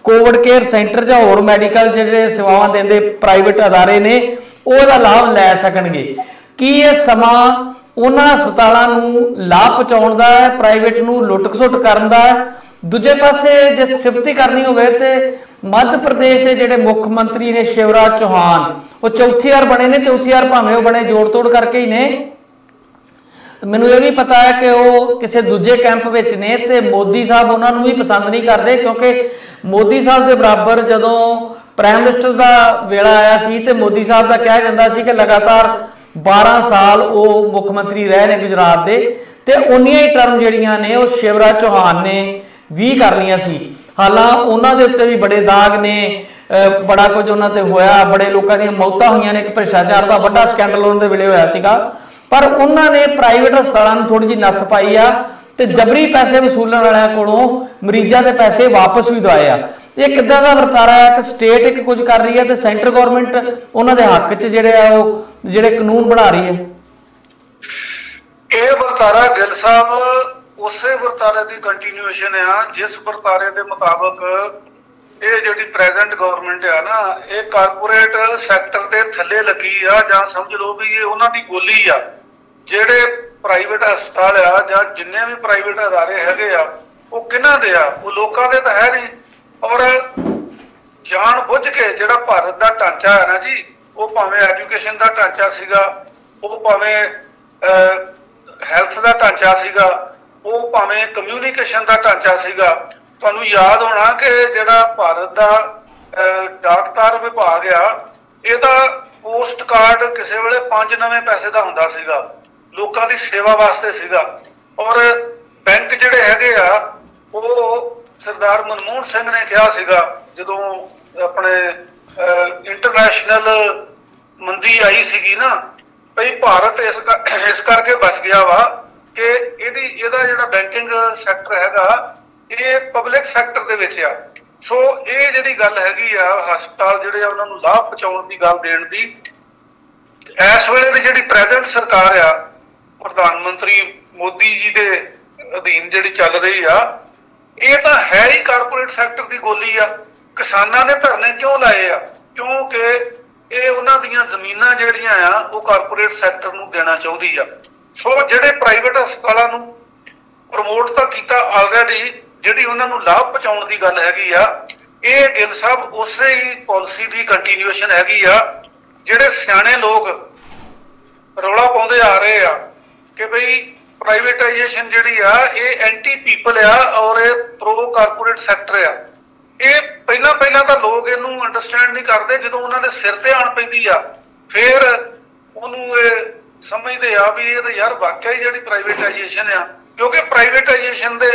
ਕੋਵਿਡ ਕੇਅਰ ਸੈਂਟਰ ਜਾਂ ਹੋਰ ਮੈਡੀਕਲ ਜਿਹੜੇ ਸੇਵਾਵਾਂ ਦਿੰਦੇ ਪ੍ਰਾਈਵੇਟ ਅਦਾਰੇ ਨੇ ਉਹਦਾ ਲਾਭ ਲੈ ਸਕਣਗੇ। ਕੀ ਇਹ ਸਮਾਂ ਉਹਨਾਂ ਹਸਪਤਾਲਾਂ ਨੂੰ ਲਾਭ ਪਹੁੰਚਾਉਣ ਦਾ ਹੈ, ਪ੍ਰਾਈਵੇਟ ਨੂੰ ਲੁੱਟ ਖਸੁੱਟ ਕਰਨ ਦਾ ਹੈ? ਦੂਜੇ ਪਾਸੇ ਜੇ ਸਿਫਤੀ ਕਰਨੀ ਹੋਵੇ ਤੇ ਮੱਧ ਪ੍ਰਦੇਸ਼ ਦੇ ਜਿਹੜੇ ਮੁੱਖ ਮੰਤਰੀ ਨੇ ਸ਼ਿਵਰਾਜ ਚੌਹਾਨ, ਉਹ ਚੌਥੀ ਵਾਰ ਬਣੇ ਨੇ। ਚੌਥੀ ਵਾਰ ਭਾਵੇਂ ਉਹ ਬਣੇ ਜੋੜ ਤੋੜ ਕਰਕੇ ਹੀ ਨੇ। ਮੈਨੂੰ ਇਹ ਵੀ ਪਤਾ ਹੈ ਕਿ ਉਹ ਕਿਸੇ ਦੂਜੇ ਕੈਂਪ ਵਿੱਚ ਨੇ ਤੇ ਮੋਦੀ ਸਾਹਿਬ ਉਹਨਾਂ ਨੂੰ ਵੀ ਪਸੰਦ ਨਹੀਂ ਕਰਦੇ, ਕਿਉਂਕਿ ਮੋਦੀ ਸਾਹਿਬ ਦੇ ਬਰਾਬਰ ਜਦੋਂ ਪ੍ਰਾਈਮ ਮਿਨਿਸਟਰ ਦਾ ਵੇਲਾ ਆਇਆ ਸੀ ਤੇ ਮੋਦੀ ਸਾਹਿਬ ਦਾ ਕਿਹਾ ਜਾਂਦਾ ਸੀ ਕਿ ਲਗਾਤਾਰ 12 ਸਾਲ ਉਹ ਮੁੱਖ ਮੰਤਰੀ ਰਹੇ ਨੇ ਗੁਜਰਾਤ ਦੇ, ਤੇ ਉਨੀਆਂ ਹੀ ਟਰਮ ਜਿਹੜੀਆਂ ਨੇ ਉਹ ਸ਼ਿਵਰਾਜ ਚੌਹਾਨ ਨੇ ਵੀ ਕਰ ਲਈਆਂ ਸੀ। ਹਾਲਾਂ ਉਹਨਾਂ ਦੇ ਉੱਤੇ ਵੀ ਬੜੇ ਦਾਗ ਨੇ, ਬੜਾ ਕੁਝ ਉਹਨਾਂ ਤੇ ਹੋਇਆ, ਬੜੇ ਲੋਕਾਂ ਦੀਆਂ ਮੌਤਾਂ ਹੋਈਆਂ ਨੇ, ਇੱਕ ਭ੍ਰਿਸ਼ਟਾਚਾਰ ਦਾ ਵੱਡਾ ਸਕੈਂਡਲ ਉਹਨਾਂ ਦੇ ਵੇਲੇ ਹੋਇਆ ਸੀਗਾ, ਪਰ ਉਹਨਾਂ ਨੇ ਪ੍ਰਾਈਵੇਟ ਹਸਪਤਾਲਾਂ ਨੂੰ ਥੋੜੀ ਜਿਹੀ ਨੱਥ ਪਾਈ ਆ ਤੇ ਜਬਰੀ ਪੈਸੇ ਵਸੂਲਣ ਵਾਲਿਆਂ ਕੋਲੋਂ ਮਰੀਜ਼ਾਂ ਦੇ ਪੈਸੇ ਵਾਪਸ ਵੀ ਦਵਾਏ ਆ। ਇਹ ਕਿੱਦਾਂ ਦਾ ਵਰਤਾਰਾ ਹੈ ਕਿ ਸਟੇਟ ਇੱਕ ਕੁਝ ਕਰ ਰਹੀ ਹੈ ਤੇ ਸੈਂਟਰ ਗਵਰਨਮੈਂਟ ਉਹਨਾਂ ਦੇ ਹੱਕ 'ਚ ਜਿਹੜੇ ਕਾਨੂੰਨ ਬਣਾ ਰਹੀ ਹੈ? ਇਹ ਵਰਤਾਰਾ ਗਿੱਲ ਸਾਹਿਬ ਉਸੇ ਵਰਤਾਰੇ ਦੀ ਕੰਟੀਨਿਊਏਸ਼ਨ ਆ ਜਿਸ ਵਰਤਾਰੇ ਦੇ ਮੁਤਾਬਕ ਇਹ ਜਿਹੜੀ ਪ੍ਰੈਜ਼ੈਂਟ ਗਵਰਨਮੈਂਟ ਆ ਨਾ, ਇਹ ਕਾਰਪੋਰੇਟ ਸੈਕਟਰ ਦੇ ਥੱਲੇ ਲੱਗੀ ਆ, ਜਾਂ ਸਮਝ ਲਓ ਵੀ ਇਹ ਉਹਨਾਂ ਦੀ ਗੋਲੀ ਆ। ਜਿਹੜੇ ਪ੍ਰਾਈਵੇਟ ਹਸਪਤਾਲ ਆ ਜਾਂ ਜਿੰਨੇ ਵੀ ਪ੍ਰਾਈਵੇਟ ਅਦਾਰੇ ਹੈਗੇ ਆ ਉਹ ਕਿਹਨਾਂ ਦੇ ਆ? ਉਹ ਲੋਕਾਂ ਦੇ ਤਾਂ ਹੈ ਨਹੀਂ। ਔਰ ਜਾਣ ਬੁੱਝ ਕੇ ਜਿਹੜਾ ਭਾਰਤ ਦਾ ਢਾਂਚਾ ਹੈ ਨਾ ਜੀ, ਉਹ ਭਾਵੇਂ ਐਜੂਕੇਸ਼ਨ ਦਾ ਢਾਂਚਾ ਸੀਗਾ, ਉਹ ਭਾਵੇਂ ਹੈਲਥ ਦਾ ਢਾਂਚਾ ਸੀਗਾ, ਉਹ ਭਾਵੇਂ ਕਮਿਊਨੀਕੇਸ਼ਨ ਦਾ ਢਾਂਚਾ ਸੀਗਾ। ਤੁਹਾਨੂੰ ਯਾਦ ਹੋਣਾ ਕਿ ਜਿਹੜਾ ਭਾਰਤ ਦਾ ਡਾਕਤਾਰ ਵਿਭਾਗ ਆ, ਇਹਦਾ ਪੋਸਟ ਕਾਰਡ ਕਿਸੇ ਵੇਲੇ 5 ਨਵੇਂ ਪੈਸੇ ਦਾ ਹੁੰਦਾ ਸੀਗਾ, ਲੋਕਾਂ ਦੀ ਸੇਵਾ ਵਾਸਤੇ ਸੀਗਾ। ਔਰ ਬੈਂਕ ਜਿਹੜੇ ਹੈਗੇ ਆ ਉਹ ਸਰਦਾਰ ਮਨਮੋਹਨ ਸਿੰਘ ਨੇ ਕਿਹਾ ਸੀਗਾ ਜਦੋਂ ਆਪਣੇ ਇੰਟਰਨੈਸ਼ਨਲ ਮੰਦੀ ਆਈ ਸੀਗੀ ਨਾ, ਭਈ ਭਾਰਤ ਇਸ ਕਰਕੇ ਬਚ ਗਿਆ ਵਾ ਕਿ ਇਹਦਾ ਜਿਹੜਾ ਬੈਂਕਿੰਗ ਸੈਕਟਰ ਹੈਗਾ ਇਹ ਪਬਲਿਕ ਸੈਕਟਰ ਦੇ ਵਿੱਚ ਆ। ਸੋ ਇਹ ਜਿਹੜੀ ਗੱਲ ਹੈਗੀ ਆ ਹਸਪਤਾਲ ਜਿਹੜੇ ਆ ਉਹਨਾਂ ਨੂੰ ਲਾਭ ਪਹੁੰਚਾਉਣ ਦੀ ਗੱਲ ਦੇਣ ਦੀ, ਇਸ ਵੇਲੇ ਦੀ ਜਿਹੜੀ ਪ੍ਰੈਜ਼ੈਂਟ ਸਰਕਾਰ ਆ ਪ੍ਰਧਾਨ ਮੰਤਰੀ ਮੋਦੀ ਜੀ ਦੇ ਅਧੀਨ ਜਿਹੜੀ ਚੱਲ ਰਹੀ ਆ, ਇਹ ਤਾਂ ਹੈ ਹੀ ਕਾਰਪੋਰੇਟ ਸੈਕਟਰ ਦੀ ਗੋਲੀ ਆ। ਕਿਸਾਨਾਂ ਨੇ ਧਰਨੇ ਕਿਉਂ ਲਾਏ ਆ? ਕਿਉਂਕਿ ਇਹ ਉਹਨਾਂ ਦੀਆਂ ਜ਼ਮੀਨਾਂ ਜਿਹੜੀਆਂ ਆ ਉਹ ਕਾਰਪੋਰੇਟ ਸੈਕਟਰ ਨੂੰ ਦੇਣਾ ਚਾਹੁੰਦੀ ਆ। ਸੋ ਜਿਹੜੇ ਪ੍ਰਾਈਵੇਟ ਹਸਪਤਾਲਾਂ ਨੂੰ ਪ੍ਰਮੋਟ ਤਾਂ ਕੀਤਾ ਆਲਰੇਡੀ, ਜਿਹੜੀ ਉਹਨਾਂ ਨੂੰ ਲਾਭ ਪਹੁੰਚਾਉਣ ਦੀ ਗੱਲ ਹੈਗੀ ਆ, ਇਹ ਗਿੱਲ ਸਾਹਿਬ ਉਸੇ ਹੀ ਪਾਲਿਸੀ ਦੀ ਕੰਟੀਨਿਊਏਸ਼ਨ ਹੈਗੀ ਆ। ਜਿਹੜੇ ਸਿਆਣੇ ਲੋਕ ਰੌਲਾ ਪਾਉਂਦੇ ਆ ਰਹੇ ਆ ਕਿ ਬਈ ਪ੍ਰਾਈਵੇਟਾਈਜੇਸ਼ਨ ਜਿਹੜੀ ਆ ਇਹ ਐਂਟੀ ਪੀਪਲ ਆ ਔਰ ਇਹ ਪ੍ਰੋ ਕਾਰਪੋਰੇਟ ਸੈਕਟਰ ਆ, ਇਹ ਪਹਿਲਾਂ ਤਾਂ ਲੋਕ ਇਹਨੂੰ ਅੰਡਰਸਟੈਂਡ ਨਹੀਂ ਕਰਦੇ। ਜਦੋਂ ਉਹਨਾਂ ਦੇ ਸਿਰ ਤੇ ਆਣ ਪੈਂਦੀ ਆ ਫਿਰ ਉਹਨੂੰ ਇਹ ਸਮਝਦੇ ਆ ਵੀ ਇਹ ਤਾਂ ਯਾਰ ਵਾਕਿਆ ਹੀ ਜਿਹੜੀ ਪ੍ਰਾਈਵੇਟਾਈਜੇਸ਼ਨ ਆ, ਕਿਉਂਕਿ ਪ੍ਰਾਈਵੇਟਾਈਜੇਸ਼ਨ ਦੇ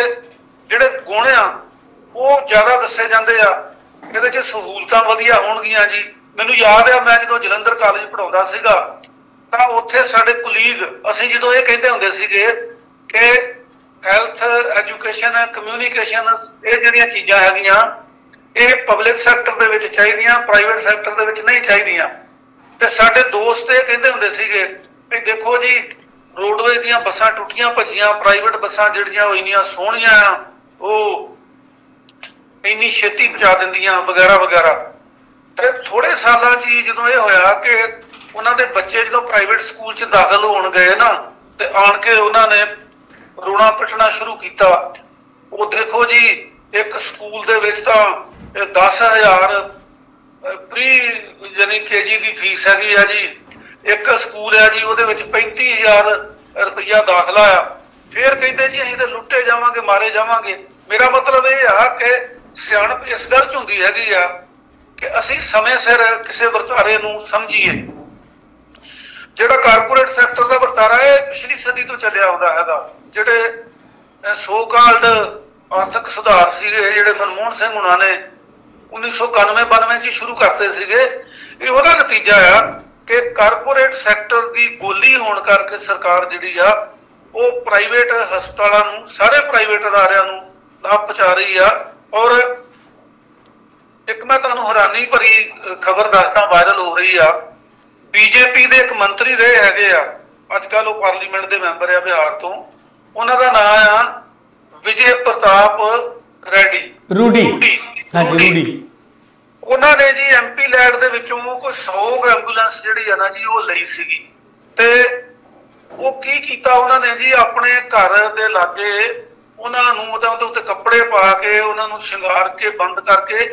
ਜਿਹੜੇ ਗੁਣ ਆ ਉਹ ਜ਼ਿਆਦਾ ਦੱਸੇ ਜਾਂਦੇ ਆ। ਇਹਦੇ 'ਚ ਸਹੂਲਤਾਂ ਵਧੀਆ ਹੋਣਗੀਆਂ ਜੀ। ਮੈਨੂੰ ਯਾਦ ਆ ਮੈਂ ਜਦੋਂ ਜਲੰਧਰ ਕਾਲਜ ਪੜ੍ਹਾਉਂਦਾ ਸੀਗਾ ਤਾਂ ਉੱਥੇ ਸਾਡੇ ਕੁਲੀਗ ਅਸੀਂ ਜਦੋਂ ਇਹ ਕਹਿੰਦੇ ਹੁੰਦੇ ਸੀਗੇ ਕਿ ਹੈਲਥ, ਐਜੂਕੇਸ਼ਨ, ਕਮਿਊਨੀਕੇਸ਼ਨ, ਇਹ ਜਿਹੜੀਆਂ ਚੀਜ਼ਾਂ ਹੈਗੀਆਂ ਇਹ ਪਬਲਿਕ ਸੈਕਟਰ ਦੇ ਵਿੱਚ ਚਾਹੀਦੀਆਂ, ਪ੍ਰਾਈਵੇਟ ਸੈਕਟਰ ਦੇ ਵਿੱਚ ਨਹੀਂ ਚਾਹੀਦੀਆਂ। ਤੇ ਸਾਡੇ ਦੋਸਤ ਇਹ ਕਹਿੰਦੇ ਹੁੰਦੇ ਸੀਗੇ ਵੀ ਦੇਖੋ ਜੀ ਰੋਡਵੇਜ਼ ਦੀਆਂ ਬੱਸਾਂ ਟੁੱਟੀਆਂ ਭੱਜੀਆਂ, ਪ੍ਰਾਈਵੇਟ ਬੱਸਾਂ ਜਿਹੜੀਆਂ ਉਹ ਇੰਨੀਆਂ ਸੋਹਣੀਆਂ ਆ, ਉਹ ਇੰਨੀ ਛੇਤੀ ਪਹੁੰਚਾ ਦਿੰਦੀਆਂ ਵਗੈਰਾ ਵਗੈਰਾ। ਤੇ ਥੋੜੇ ਸਾਲਾਂ 'ਚ ਹੀ ਜਦੋਂ ਇਹ ਹੋਇਆ ਕਿ ਉਹਨਾਂ ਦੇ ਬੱਚੇ ਜਦੋਂ ਪ੍ਰਾਈਵੇਟ ਸਕੂਲ 'ਚ ਦਾਖਲ ਹੋਣ ਗਏ ਨਾ ਤੇ ਆਣ ਕੇ ਉਹਨਾਂ ਨੇ ਰੋਣਾ ਪਿੱਟਣਾ ਸ਼ੁਰੂ ਕੀਤਾ। ਉਹ ਦੇਖੋ ਜੀ ਇੱਕ ਸਕੂਲ ਦੇ ਵਿੱਚ ਤਾਂ 10,000 ਪ੍ਰੀ ਯਾਨੀ KG ਦੀ ਫੀਸ ਹੈਗੀ ਆ ਜੀ। ਇੱਕ ਸਕੂਲ ਆ ਜੀ ਉਹਦੇ ਵਿੱਚ 35,000 ਰੁਪਈਆ ਦਾਖਲਾ ਆ। ਫਿਰ ਕਹਿੰਦੇ ਜੀ ਅਸੀਂ ਤਾਂ ਲੁੱਟੇ ਜਾਵਾਂਗੇ, ਮਾਰੇ ਜਾਵਾਂਗੇ। ਮੇਰਾ ਮਤਲਬ ਇਹ ਆ ਕਿ ਸਿਆਣਪ ਇਸ ਗੱਲ 'ਚ ਹੁੰਦੀ ਹੈਗੀ ਆ ਕਿ ਅਸੀਂ ਸਮੇਂ ਸਿਰ ਕਿਸੇ ਵਰਤਾਰੇ ਨੂੰ ਸਮਝੀਏ। ਜਿਹੜਾ ਕਾਰਪੋਰੇਟ ਸੈਕਟਰ ਦਾ ਵਰਤਾਰਾ ਹੈ ਪਿਛਲੀ ਸਦੀ ਤੋਂ ਚੱਲਿਆ ਆਉਂਦਾ ਹੈਗਾ। ਜਿਹੜੇ ਸੋ ਕਾਲਡ ਆਰਥਿਕ ਸੁਧਾਰ ਸੀਗੇ ਜਿਹੜੇ ਮਨਮੋਹਨ ਸਿੰਘ ਹੁਣਾਂ ਨੇ 1991-92 'ਚ ਸ਼ੁਰੂ ਕਰਤੇ ਸੀਗੇ, ਇਹ ਉਹਦਾ ਨਤੀਜਾ ਆ ਕਿ ਕਾਰਪੋਰੇਟ ਸੈਕਟਰ ਦੀ ਗੋਲੀ ਹੋਣ ਕਰਕੇ ਸਰਕਾਰ ਜਿਹੜੀ ਆ ਉਹ ਪ੍ਰਾਈਵੇਟ ਹਸਪਤਾਲਾਂ ਨੂੰ, ਸਾਰੇ ਪ੍ਰਾਈਵੇਟ ਅਦਾਰਿਆਂ ਨੂੰ ਲਾਭ ਪਹੁੰਚਾ ਰਹੀ ਆ। ਔਰ ਇੱਕ ਮੈਂ ਤੁਹਾਨੂੰ ਹੈਰਾਨੀ ਭਰੀ ਖਬਰ ਦੱਸਦਾ, ਵਾਇਰਲ ਹੋ ਰਹੀ ਆ। BJP ਦੇ ਇੱਕ ਮੰਤਰੀ ਰਹੇ ਹੈਗੇ ਆ, ਅੱਜ ਕੱਲ ਉਹ ਪਾਰਲੀਮੈਂਟ ਦੇ ਮੈਂਬਰ ਆ ਬਿਹਾਰ ਤੋਂ। ਉਹਨਾਂ ਦਾ ਨਾਮ ਆ ਵਿਜੇ ਪ੍ਰਤਾਪ ਰੂਡੀ। ਉਹਨਾਂ ਨੇ ਜੀ MP ਲੈਡ ਦੇ ਵਿੱਚੋਂ ਕੋਈ 100 ਐਂਬੂਲੈਂਸ ਜਿਹੜੀ ਆ ਨਾ ਜੀ ਉਹ ਲਈ ਸੀਗੀ। ਤੇ ਉਹ ਕੀ ਕੀਤਾ ਉਹਨਾਂ ਨੇ ਜੀ, ਆਪਣੇ ਘਰ ਦੇ ਲਾਗੇ ਉਹਨਾਂ ਨੂੰ ਉਹਦੇ ਉੱਤੇ ਕੱਪੜੇ ਪਾ ਕੇ ਉਹਨਾਂ ਨੂੰ ਸ਼ਿੰਗਾਰ ਕੇ ਬੰਦ ਕਰਕੇ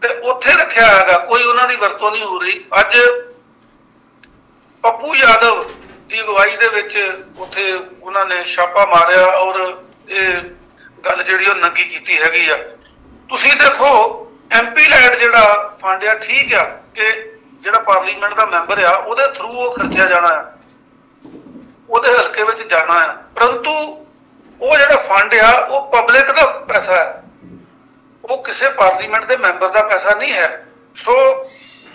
ਤੇ ਉੱਥੇ ਰੱਖਿਆ ਹੈਗਾ, ਕੋਈ ਉਹਨਾਂ ਦੀ ਵਰਤੋਂ ਨਹੀਂ ਹੋ ਰਹੀ। ਅੱਜ ਪੱਪੂ ਯਾਦਵ ਦੀ ਅਗਵਾਈ ਦੇ ਵਿੱਚ ਉੱਥੇ ਉਹਨਾਂ ਨੇ ਛਾਪਾ ਮਾਰਿਆ ਔਰ ਇਹ ਗੱਲ ਜਿਹੜੀ ਉਹ ਨੰਗੀ ਕੀਤੀ ਹੈਗੀ ਆ। ਤੁਸੀਂ ਦੇਖੋ MP ਲੈਡ ਜਿਹੜਾ ਫੰਡ ਆ, ਠੀਕ ਆ ਕਿ ਜਿਹੜਾ ਪਾਰਲੀਮੈਂਟ ਦਾ ਮੈਂਬਰ ਆ ਉਹਦੇ ਥਰੂ ਉਹ ਖਰਚਿਆ ਜਾਣਾ ਆ, ਉਹਦੇ ਹਲਕੇ ਵਿੱਚ ਜਾਣਾ ਆ, ਪਰੰਤੂ ਉਹ ਜਿਹੜਾ ਫੰਡ ਆ ਉਹ ਪਬਲਿਕ ਦਾ ਪੈਸਾ ਹੈ, ਉਹ ਕਿਸੇ ਪਾਰਲੀਮੈਂਟ ਦੇ ਮੈਂਬਰ ਦਾ ਪੈਸਾ ਨਹੀਂ ਹੈ। ਸੋ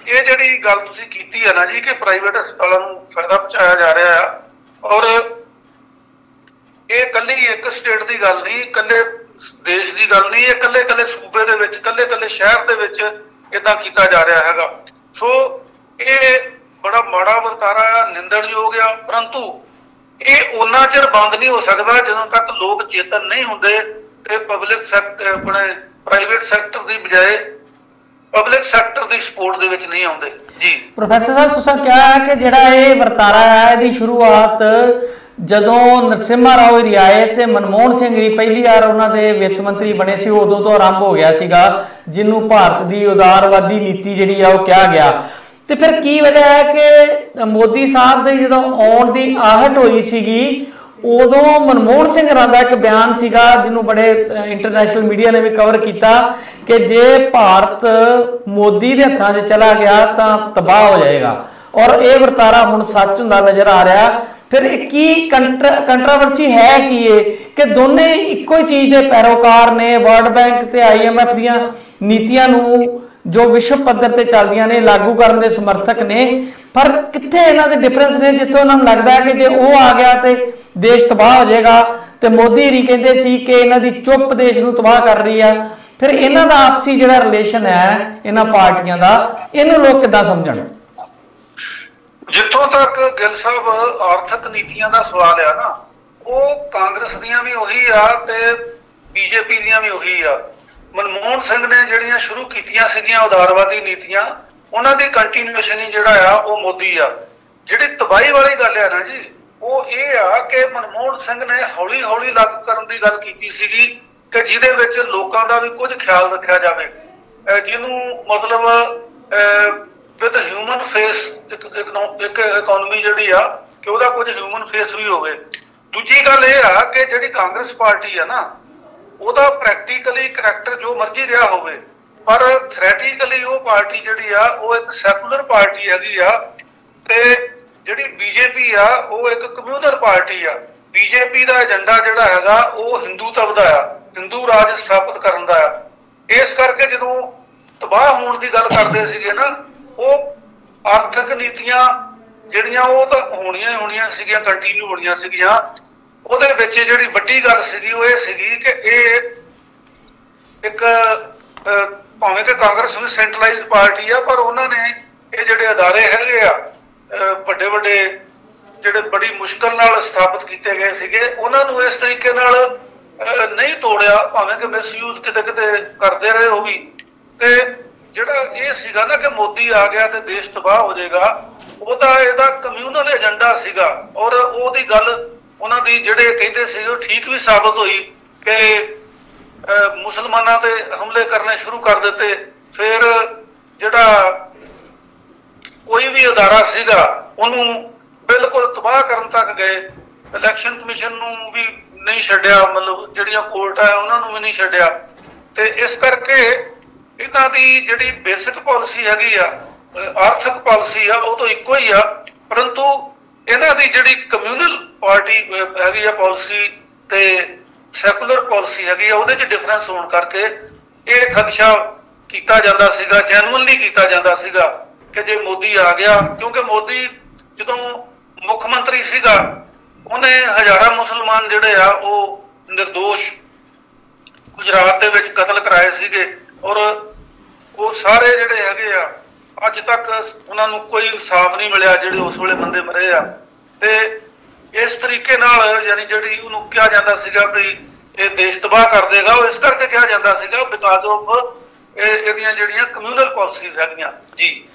ਇਹ ਜਿਹੜੀ ਗੱਲ ਤੁਸੀਂ ਕੀਤੀ ਹੈ ਨਾ ਜੀ ਕਿ ਪ੍ਰਾਈਵੇਟ ਹਸਪਤਾਲਾਂ ਨੂੰ ਫਾਇਦਾ ਪਹੁੰਚਾਇਆ ਜਾ ਰਿਹਾ ਆ, ਔਰ ਇਹ ਇਕੱਲੀ ਇੱਕ ਸਟੇਟ ਦੀ ਗੱਲ ਨਹੀਂ, ਇਕੱਲੇ ਦੇਸ਼ ਦੀ ਗੱਲ ਨਹੀਂ, ਇਹ ਇਕੱਲੇ ਸੂਬੇ ਦੇ ਵਿੱਚ, ਇਕੱਲੇ ਸ਼ਹਿਰ ਦੇ ਵਿੱਚ ਏਦਾਂ ਕੀਤਾ ਜਾ ਰਿਹਾ ਹੈਗਾ। ਸੋ ਇਹ ਬੜਾ ਮਾੜਾ ਵਰਤਾਰਾ ਆ, ਨਿੰਦਣਯੋਗ ਆ, ਪਰੰਤੂ ਇਹ ਉਹਨਾਂ ਚਿਰ ਬੰਦ ਨਹੀਂ ਹੋ ਸਕਦਾ ਜਦੋਂ ਤੱਕ ਲੋਕ ਚੇਤਨ ਨਹੀਂ ਹੁੰਦੇ ਤੇ ਪਬਲਿਕ ਸੈਕਟਰ ਆਪਣੇ ਪ੍ਰਾਈਵੇਟ ਸੈਕਟਰ ਦੀ ਬਜਾਏ ਪਬਲਿਕ ਸੈਕਟਰ ਦੀ ਸਪੋਰਟ ਦੇ ਵਿੱਚ ਨਹੀਂ ਆਉਂਦੇ ਜੀ। ਪ੍ਰੋਫੈਸਰ ਸਾਹਿਬ ਤੁਸੀਂ ਕਿਹਾ ਹੈ ਕਿ ਜਿਹੜਾ ਇਹ ਵਰਤਾਰਾ ਹੈ ਇਹਦੀ ਸ਼ੁਰੂਆਤ ਜਦੋਂ ਨਰਸਿਮਹਾ ਰਾਓ ਰਿਆਇਤ ਤੇ ਮਨਮੋਹਨ ਸਿੰਘ ਜੀ ਪਹਿਲੀ ਵਾਰ ਉਹਨਾਂ ਦੇ ਵਿੱਤ ਮੰਤਰੀ ਬਣੇ ਸੀ ਉਦੋਂ ਤੋਂ ਆਰੰਭ ਹੋ ਗਿਆ ਸੀਗਾ, ਜਿਹਨੂੰ ਭਾਰਤ ਦੀ ਉਦਾਰਵਾਦੀ ਨੀਤੀ ਜਿਹੜੀ ਆ ਉਹ ਕਿਹਾ ਗਿਆ। ਤੇ ਫਿਰ ਕੀ ਵਜ੍ਹਾ ਹੈ ਕਿ ਮੋਦੀ ਸਾਹਿਬ ਦੇ ਜਦੋਂ ਆਉਣ ਦੀ ਆਹਟ ਹੋਈ ਸੀਗੀ ਉਦੋਂ ਮਨਮੋਹਨ ਸਿੰਘ ਹੋਰਾਂ ਦਾ ਇੱਕ ਬਿਆਨ ਸੀਗਾ ਜਿਹਨੂੰ ਬੜੇ ਇੰਟਰਨੈਸ਼ਨਲ ਮੀਡੀਆ ਨੇ ਵੀ ਕਵਰ ਕੀਤਾ ਕਿ ਜੇ ਭਾਰਤ ਮੋਦੀ ਦੇ ਹੱਥਾਂ 'ਚ ਚਲਾ ਗਿਆ ਤਾਂ ਤਬਾਹ ਹੋ ਜਾਏਗਾ, ਔਰ ਇਹ ਵਰਤਾਰਾ ਹੁਣ ਸੱਚ ਹੁੰਦਾ ਨਜ਼ਰ ਆ ਰਿਹਾ। ਫਿਰ ਇਹ ਕੀ ਕੰਟਰੋਵਰਸੀ ਹੈ ਕੀ ਇਹ ਕਿ ਦੋਨੇ ਇੱਕੋ ਹੀ ਚੀਜ਼ ਦੇ ਪੈਰੋਕਾਰ ਨੇ, ਵਰਲਡ ਬੈਂਕ ਤੇ IMF ਦੀਆਂ ਨੀਤੀਆਂ ਨੂੰ ਜੋ ਵਿਸ਼ਵ ਪੱਧਰ ਤੇ ਚੱਲਦੀਆਂ ਨੇ ਲਾਗੂ ਕਰਨ ਦੇ ਸਮਰਥਕ ਨੇ, ਪਰ ਕਿੱਥੇ ਇਹਨਾਂ ਦੇ ਡਿਫਰੈਂਸ ਨੇ ਜਿੱਥੋਂ ਉਹਨਾਂ ਨੂੰ ਲੱਗਦਾ ਹੈ ਕਿ ਜੇ ਉਹ ਆ ਗਿਆ ਤੇ ਦੇਸ਼ ਤਬਾਹ ਹੋ ਜਾਏਗਾ, ਤੇ ਮੋਦੀ ਜੀ ਕਹਿੰਦੇ ਸੀ ਕਿ ਇਹਨਾਂ ਦੀ ਚੁੱਪ ਦੇਸ਼ ਨੂੰ ਤਬਾਹ ਕਰ ਰਹੀ ਆ। ਫਿਰ ਇਹਨਾਂ ਦਾ ਆਪਸੀ ਜਿਹੜਾ ਰਿਲੇਸ਼ਨ ਹੈ ਇਹਨਾਂ ਪਾਰਟੀਆਂ ਦਾ, ਇਹਨੂੰ ਲੋਕ ਕਿੱਦਾਂ ਸਮਝਣ? ਜਿੱਥੋਂ ਤੱਕ ਗਿੱਲ ਸਾਹਿਬ ਆਰਥਿਕ ਨੀਤੀਆਂ ਦਾ ਸਵਾਲ ਆ ਨਾ, ਉਹ ਕਾਂਗਰਸ ਦੀਆਂ ਵੀ ਉਹੀ ਆ ਤੇ BJP ਦੀਆਂ ਵੀ ਉਹੀ ਆ। ਮਨਮੋਹਨ ਸਿੰਘ ਨੇ ਜਿਹੜੀਆਂ ਸ਼ੁਰੂ ਕੀਤੀਆਂ ਸੀਗੀਆਂ ਉਦਾਰਵਾਦੀ ਨੀਤੀਆਂ, ਉਹਨਾਂ ਦੀ ਕੰਟੀਨਿਊਏਸ਼ਨ ਹੀ ਜਿਹੜਾ ਆ ਉਹ ਮੋਦੀ ਆ। ਜਿਹੜੀ ਤਬਾਹੀ ਵਾਲੀ ਗੱਲ ਆ ਨਾ ਜੀ, ਉਹ ਇਹ ਆ ਕਿ ਮਨਮੋਹਨ ਸਿੰਘ ਨੇ ਹੌਲੀ ਹੌਲੀ ਲਾਗੂ ਕਰਨ ਦੀ ਗੱਲ ਕੀਤੀ ਸੀਗੀ ਕਿ ਜਿਹਦੇ ਵਿੱਚ ਲੋਕਾਂ ਦਾ ਵੀ ਕੁਝ ਖਿਆਲ ਰੱਖਿਆ ਜਾਵੇ, ਜਿਹਨੂੰ ਮਤਲਬ ਵਿਦ ਹਿਊਮਨ ਫੇਸ ਇੱਕ ਇਕਨੋਮੀ ਜਿਹੜੀ ਆ ਕਿ ਉਹਦਾ ਕੁਝ ਹਿਊਮਨ ਫੇਸ ਵੀ ਹੋਵੇ। ਦੂਜੀ ਗੱਲ ਇਹ ਆ ਕਿ ਜਿਹੜੀ ਕਾਂਗਰਸ ਪਾਰਟੀ ਆ ਨਾ, ਉਹਦਾ ਪ੍ਰੈਕਟੀਕਲੀ ਕਰੈਕਟਰ ਜੋ ਮਰਜ਼ੀ ਰਿਹਾ ਹੋਵੇ, ਪਰ ਥਿਓਰੈਟੀਕਲੀ ਉਹ ਪਾਰਟੀ ਜਿਹੜੀ ਆ ਉਹ ਇੱਕ ਸੈਕੂਲਰ ਪਾਰਟੀ ਹੈਗੀ ਆ, ਤੇ ਜਿਹੜੀ BJP ਆ ਉਹ ਇੱਕ ਕਮਿਊਨਲ ਪਾਰਟੀ ਆ। BJP ਦਾ ਏਜੰਡਾ ਜਿਹੜਾ ਹੈਗਾ ਉਹ ਹਿੰਦੂਤਵ ਦਾ ਆ, ਹਿੰਦੂ ਰਾਜ ਸਥਾਪਿਤ ਕਰਨ ਦਾ ਆ। ਇਸ ਕਰਕੇ ਜਦੋਂ ਤਬਾਹ ਹੋਣ ਦੀ ਗੱਲ ਕਰਦੇ ਸੀਗੇ ਨਾ, ਉਹ ਆਰਥਿਕ ਨੀਤੀਆਂ ਜਿਹੜੀਆਂ ਉਹ ਤਾਂ ਹੋਣੀਆਂ ਸੀਗੀਆਂ, ਕੰਟੀਨਿਊ ਹੋਣੀਆਂ ਸੀਗੀਆਂ, ਉਹਦੇ ਵਿੱਚ ਜਿਹੜੀ ਵੱਡੀ ਗੱਲ ਸੀਗੀ ਉਹ ਇਹ ਸੀਗੀ ਕਿ ਇਹ ਇੱਕ ਭਾਵੇਂ ਕਿ ਕਾਂਗਰਸ ਵੀ ਸੈਂਟਰਲਾਈਜ਼ਡ ਪਾਰਟੀ ਆ, ਪਰ ਉਹਨਾਂ ਨੇ ਇਹ ਜਿਹੜੇ ਅਦਾਰੇ ਹੈਗੇ ਆ ਵੱਡੇ ਵੱਡੇ ਜਿਹੜੇ ਬੜੀ ਮੁਸ਼ਕਲ ਨਾਲ ਸਥਾਪਿਤ ਕੀਤੇ ਗਏ ਸੀਗੇ, ਉਹਨਾਂ ਨੂੰ ਇਸ ਤਰੀਕੇ ਨਾਲ ਨਹੀਂ ਤੋੜਿਆ, ਭਾਵੇਂ ਕਿ ਮਿਸਯੂਜ਼ ਕਿਤੇ ਕਿਤੇ ਕਰਦੇ ਰਹੇ ਉਹ ਵੀ। ਤੇ ਜਿਹੜਾ ਇਹ ਸੀਗਾ ਨਾ ਕਿ ਮੋਦੀ ਆ ਗਿਆ ਤੇ ਦੇਸ਼ ਤਬਾਹ ਹੋ ਜਾਏਗਾ, ਉਹਦਾ ਇਹਦਾ ਕਮਿਊਨਲ ਏਜੰਡਾ ਸੀਗਾ। ਔਰ ਉਹਦੀ ਗੱਲ ਉਹਨਾਂ ਦੀ ਜਿਹੜੇ ਕਹਿੰਦੇ ਸੀ ਉਹ ਠੀਕ ਵੀ ਸਾਬਤ ਹੋਈ ਕਿ ਮੁਸਲਮਾਨਾਂ ਤੇ ਹਮਲੇ ਕਰਨੇ ਸ਼ੁਰੂ ਕਰ ਦਿੱਤੇ। ਫਿਰ ਜਿਹੜਾ ਕੋਈ ਵੀ ਅਦਾਰਾ ਸੀਗਾ ਉਹਨੂੰ ਬਿਲਕੁਲ ਤਬਾਹ ਕਰਨ ਤੱਕ ਗਏ। ਇਲੈਕਸ਼ਨ ਕਮਿਸ਼ਨ ਨੂੰ ਵੀ ਨਹੀਂ ਛੱਡਿਆ, ਮਤਲਬ ਜਿਹੜੀਆਂ ਕੋਰਟ ਆ ਉਹਨਾਂ ਨੂੰ ਵੀ ਨਹੀਂ ਛੱਡਿਆ। ਤੇ ਇਸ ਕਰਕੇ ਇਹਨਾਂ ਦੀ ਜਿਹੜੀ ਬੇਸਿਕ ਪਾਲਿਸੀ ਹੈਗੀ ਆ, ਆਰਥਿਕ ਪਾਲਿਸੀ ਆ, ਉਹ ਤਾਂ ਇੱਕੋ ਹੀ ਆ, ਪਰੰਤੂ ਇਹਨਾਂ ਦੀ ਜਿਹੜੀ ਕਮਿਊਨਲ ਪਾਰਟੀ ਹੈਗੀ ਆ ਪਾਲਿਸੀ ਤੇ ਸੈਕੂਲਰ ਪਾਲਿਸੀ ਹੈਗੀ ਆ, ਉਹਦੇ 'ਚ ਡਿਫਰੈਂਸ ਹੋਣ ਕਰਕੇ ਇਹ ਖਦਸ਼ਾ ਕੀਤਾ ਜਾਂਦਾ ਸੀਗਾ, ਜੈਨੂਅਨਲੀ ਕੀਤਾ ਜਾਂਦਾ ਸੀਗਾ ਕਿ ਜੇ ਮੋਦੀ ਆ ਗਿਆ। ਕਿਉਂਕਿ ਮੋਦੀ ਜਦੋਂ ਮੁੱਖ ਮੰਤਰੀ ਸੀਗਾ ਉਹਨੇ ਹਜ਼ਾਰਾਂ ਮੁਸਲਮਾਨ ਜਿਹੜੇ ਆ ਉਹ ਨਿਰਦੋਸ਼ ਗੁਜਰਾਤ ਦੇ ਵਿੱਚ ਕਤਲ ਕਰਾਏ ਸੀਗੇ, ਔਰ ਉਹ ਸਾਰੇ ਜਿਹੜੇ ਹੈਗੇ ਆ ਅੱਜ ਤੱਕ ਉਹਨਾਂ ਨੂੰ ਕੋਈ ਇਨਸਾਫ ਨਹੀਂ ਮਿਲਿਆ ਜਿਹੜੇ ਉਸ ਵੇਲੇ ਬੰਦੇ ਮਰੇ ਆ। ਤੇ ਇਸ ਤਰੀਕੇ ਨਾਲ ਯਾਨੀ ਜਿਹੜੀ ਉਹਨੂੰ ਕਿਹਾ ਜਾਂਦਾ ਸੀਗਾ ਵੀ ਇਹ ਦੇਸ਼ ਤਬਾਹ ਕਰ ਦੇਗਾ, ਉਹ ਇਸ ਕਰਕੇ ਕਿਹਾ ਜਾਂਦਾ ਸੀਗਾ ਬਿਕਾਜ਼ ਆਫ ਇਹਦੀਆਂ ਜਿਹੜੀਆਂ ਕਮਿਊਨਲ ਪਾਲਿਸੀਜ਼ ਹੈਗੀਆਂ।